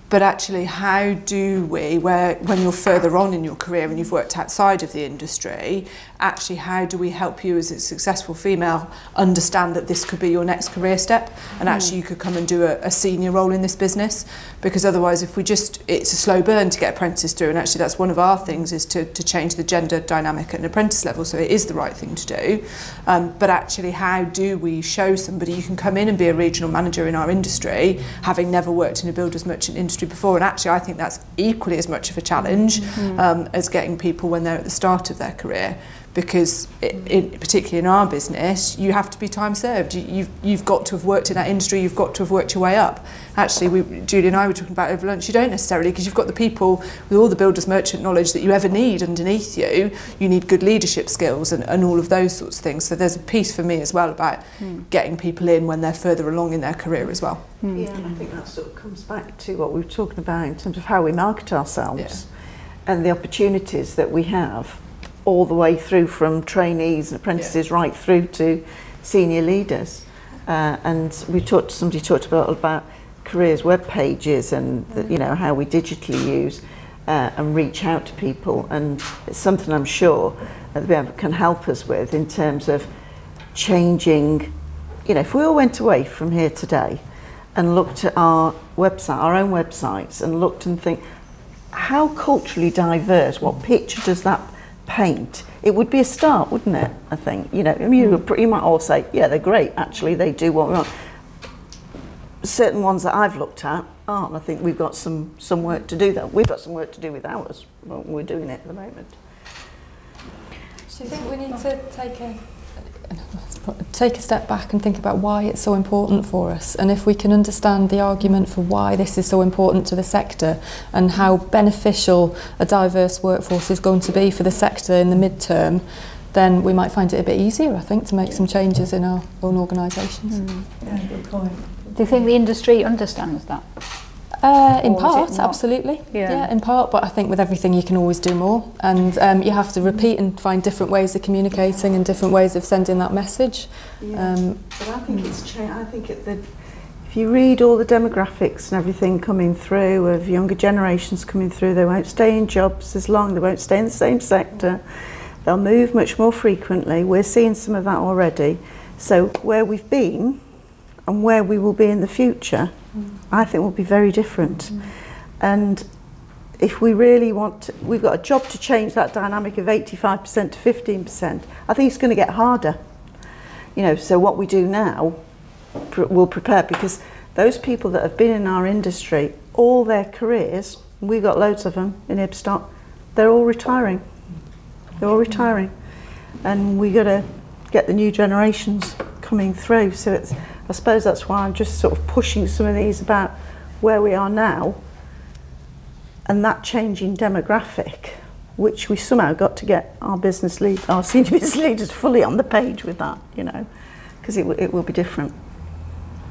[SPEAKER 3] but actually how do we, when you're further on in your career and you've worked outside of the industry, actually how do we help you as a successful female understand that this could be your next career step, and actually you could come and do a senior role in this business? Because otherwise, if we just, it's a slow burn to get apprentices through, and actually that's one of our things, is to change the gender dynamic at an apprentice level, so it is the right thing to do. But actually, how do we show somebody you can come in and be a regional manager in our industry, having never worked in a builder's merchant industry before? And actually, I think that's equally as much of a challenge as getting people when they're at the start of their career. Because particularly in our business, you have to be time served. You've got to have worked in that industry, you've got to have worked your way up. Actually, Julie and I were talking about over lunch, you don't necessarily, because you've got the people with all the builder's merchant knowledge that you ever need underneath you. You need good leadership skills and all of those sorts of things. So there's a piece for me as well about getting people in when they're further along in their career as well.
[SPEAKER 7] Yeah, and I think that sort of comes back to what we were talking about in terms of how we market ourselves and the opportunities that we have, all the way through from trainees and apprentices right through to senior leaders. And somebody talked about careers web pages and you know, how we digitally use and reach out to people, and it's something I'm sure that the BM can help us with in terms of changing. You know, if we all went away from here today and looked at our website, our own websites, and looked and think, how culturally diverse, what picture does that paint? It would be a start, wouldn't it? I think, you know, I mean, you might all say, yeah, they're great, actually, they do what we want. Certain ones that I've looked at aren't. I think we've got some work to do, though. We've got some work to do with ours. Well, we're doing it at the moment.
[SPEAKER 13] Do you think we need to take a step back and think about why it's so important for us, and if we can understand the argument for why this is so important to the sector and how beneficial a diverse workforce is going to be for the sector in the midterm, then we might find it a bit easier, I think, to make some changes in our own organisations.
[SPEAKER 11] Yeah, good point.
[SPEAKER 1] Do you think the industry understands that?
[SPEAKER 13] In part, absolutely. Yeah, in part, but I think with everything you can always do more, and you have to repeat and find different ways of communicating and different ways of sending that message.
[SPEAKER 7] Yeah. But I think it's changed. I think if you read all the demographics and everything coming through of younger generations coming through, they won't stay in jobs as long, they won't stay in the same sector, they'll move much more frequently. We're seeing some of that already. So where we've been and where we will be in the future, I think will be very different. And if we really want to, we've got a job to change that dynamic of 85% to 15%. I think it's going to get harder. You know, so what we do now will prepare, because those people that have been in our industry all their careers, we've got loads of them in Ibstock, they're all retiring. They're all retiring. And we got to get the new generations coming through. So it's, I suppose that's why I'm just sort of pushing some of these about where we are now and that changing demographic, which we somehow got to get our senior business leaders fully on the page with that, you know, because it will be different.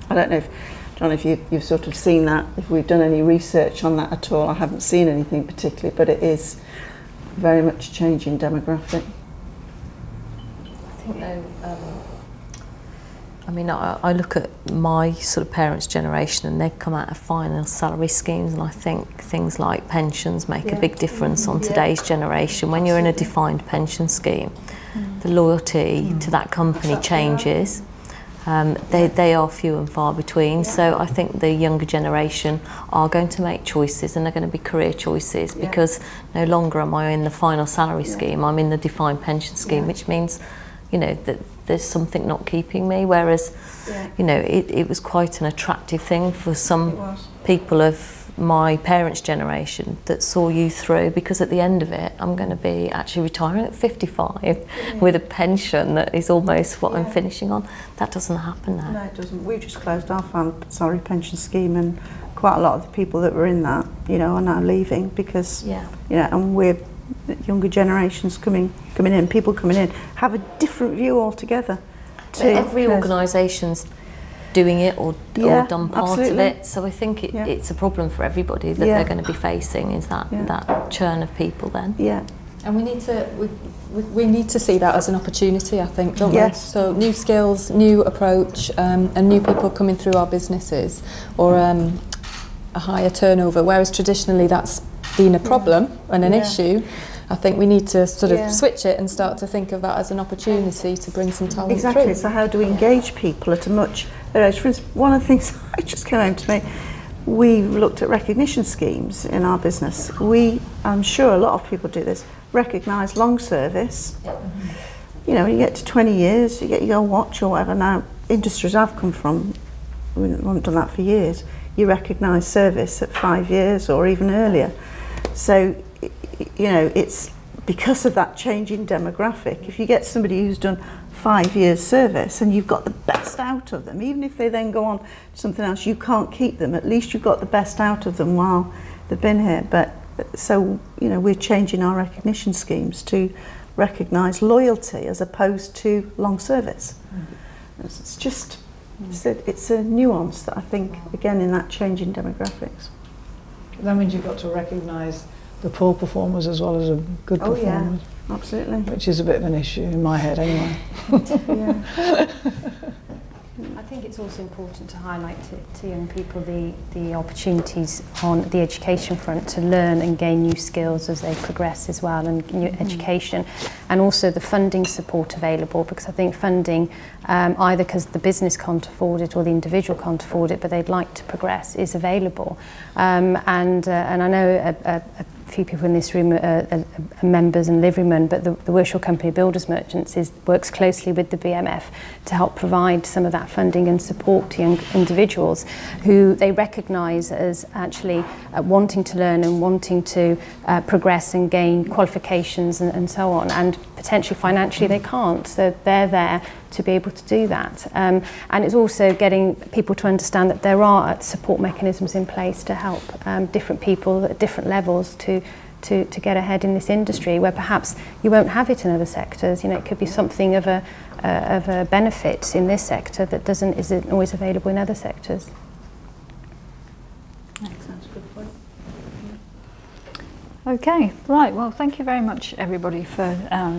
[SPEAKER 7] I don't know if, John, if you've sort of seen that, if we've done any research on that at all. I haven't seen anything particularly, but it is very much changing demographic.
[SPEAKER 5] I think though, I mean, I look at my sort of parents' generation and they've come out of final salary schemes, and I think things like pensions make a big difference on today's generation. When you're in a defined pension scheme, the loyalty to that company changes. They are few and far between, so I think the younger generation are going to make choices, and they're going to be career choices, because no longer am I in the final salary scheme, I'm in the defined pension scheme, which means, you know, that there's something not keeping me, whereas, you know, it was quite an attractive thing for some people of my parents' generation that saw you through, because at the end of it, I'm going to be actually retiring at 55 with a pension that is almost what I'm finishing on. That doesn't happen now.
[SPEAKER 7] No, it doesn't. We've just closed our final salary pension scheme, and quite a lot of the people that were in that, you know, are now leaving because, you know, and we're younger generations coming in, people coming in, have a different view altogether
[SPEAKER 5] every organisation's doing it or done part
[SPEAKER 7] absolutely.
[SPEAKER 5] of it. So I think it's a problem for everybody that they're going to be facing is that churn of people then.
[SPEAKER 7] Yeah.
[SPEAKER 13] And we need to see that as an opportunity, I think, don't we? So new skills, new approach, and new people coming through our businesses, or a higher turnover, whereas traditionally that's been a problem and an issue. I think we need to sort of switch it and start to think of that as an opportunity to bring some talent through.
[SPEAKER 7] So how do we engage people at a much better age? For instance, one of the things I just came home to me, we looked at recognition schemes in our business. I'm sure a lot of people do this, recognise long service. You know, when you get to 20 years, you get your watch or whatever. Now, industries I've come from, we haven't done that for years. You recognise service at 5 years or even earlier. So, you know, it's because of that change in demographic. If you get somebody who's done 5 years service and you've got the best out of them, even if they then go on to something else, you can't keep them. At least you've got the best out of them while they've been here. But so, you know, we're changing our recognition schemes to recognise loyalty as opposed to long service. It's just, it's a nuance that I think, again, in that change in demographics.
[SPEAKER 11] That means you've got to recognise the poor performers as well as the good performers.
[SPEAKER 7] Yeah, absolutely.
[SPEAKER 11] Which is a bit of an issue in my head anyway.
[SPEAKER 8] I think it's also important to highlight to young people the opportunities on the education front to learn and gain new skills as they progress as well, and new education, and also the funding support available, because I think funding, either because the business can't afford it or the individual can't afford it, but they'd like to progress, is available. And I know a few people in this room are members and liverymen, but the Worshall Company Builders Merchants works closely with the BMF to help provide some of that funding and support to young individuals who they recognise as actually wanting to learn and wanting to progress and gain qualifications and so on, and potentially financially they can't, so they're there to be able to do that. And it's also getting people to understand that there are support mechanisms in place to help different people at different levels to get ahead in this industry, where perhaps you won't have it in other sectors. You know, it could be something of a benefit in this sector that isn't always available in other sectors.
[SPEAKER 1] That's a good point. Okay, right, well, thank you very much everybody for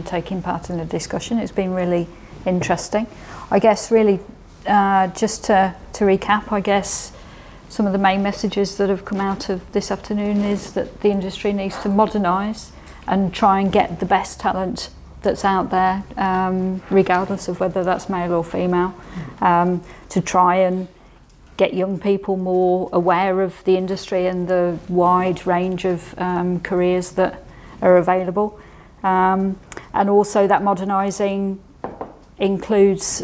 [SPEAKER 1] taking part in the discussion. It's been really interesting. I guess really just to recap, I guess some of the main messages that have come out of this afternoon is that the industry needs to modernise and try and get the best talent that's out there, regardless of whether that's male or female, to try and get young people more aware of the industry and the wide range of careers that are available. And also that modernising includes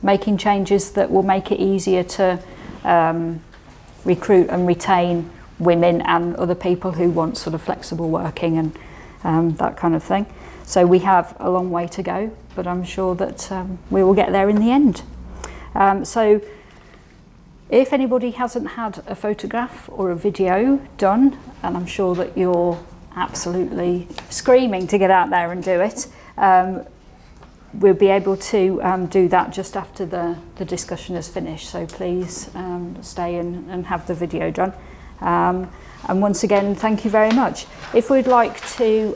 [SPEAKER 1] making changes that will make it easier to recruit and retain women and other people who want sort of flexible working and that kind of thing. So we have a long way to go, but I'm sure that we will get there in the end. So if anybody hasn't had a photograph or a video done, and I'm sure that you're absolutely screaming to get out there and do it, we'll be able to do that just after the discussion is finished. So please stay and have the video done. And once again, thank you very much. If we'd like to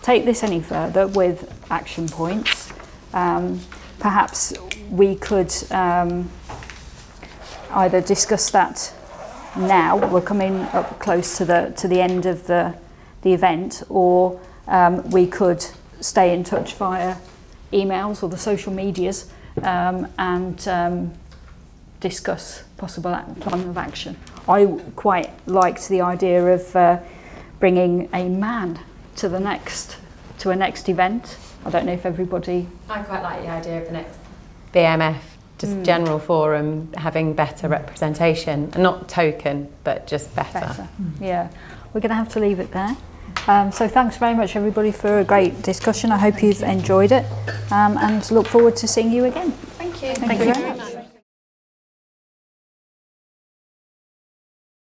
[SPEAKER 1] take this any further with action points, perhaps we could either discuss that now, we're coming up close to the end of the event, or we could stay in touch via emails or the social medias and discuss possible plan of action. I quite liked the idea of bringing a man to a next event. I don't know if everybody...
[SPEAKER 2] I quite like the idea of the next BMF, just general forum, having better representation, and not token, but just better.
[SPEAKER 1] Yeah, we're going to have to leave it there. So thanks very much everybody for a great discussion. I hope you've enjoyed it and look forward to seeing you again.
[SPEAKER 2] Thank you.
[SPEAKER 1] Thank you very much.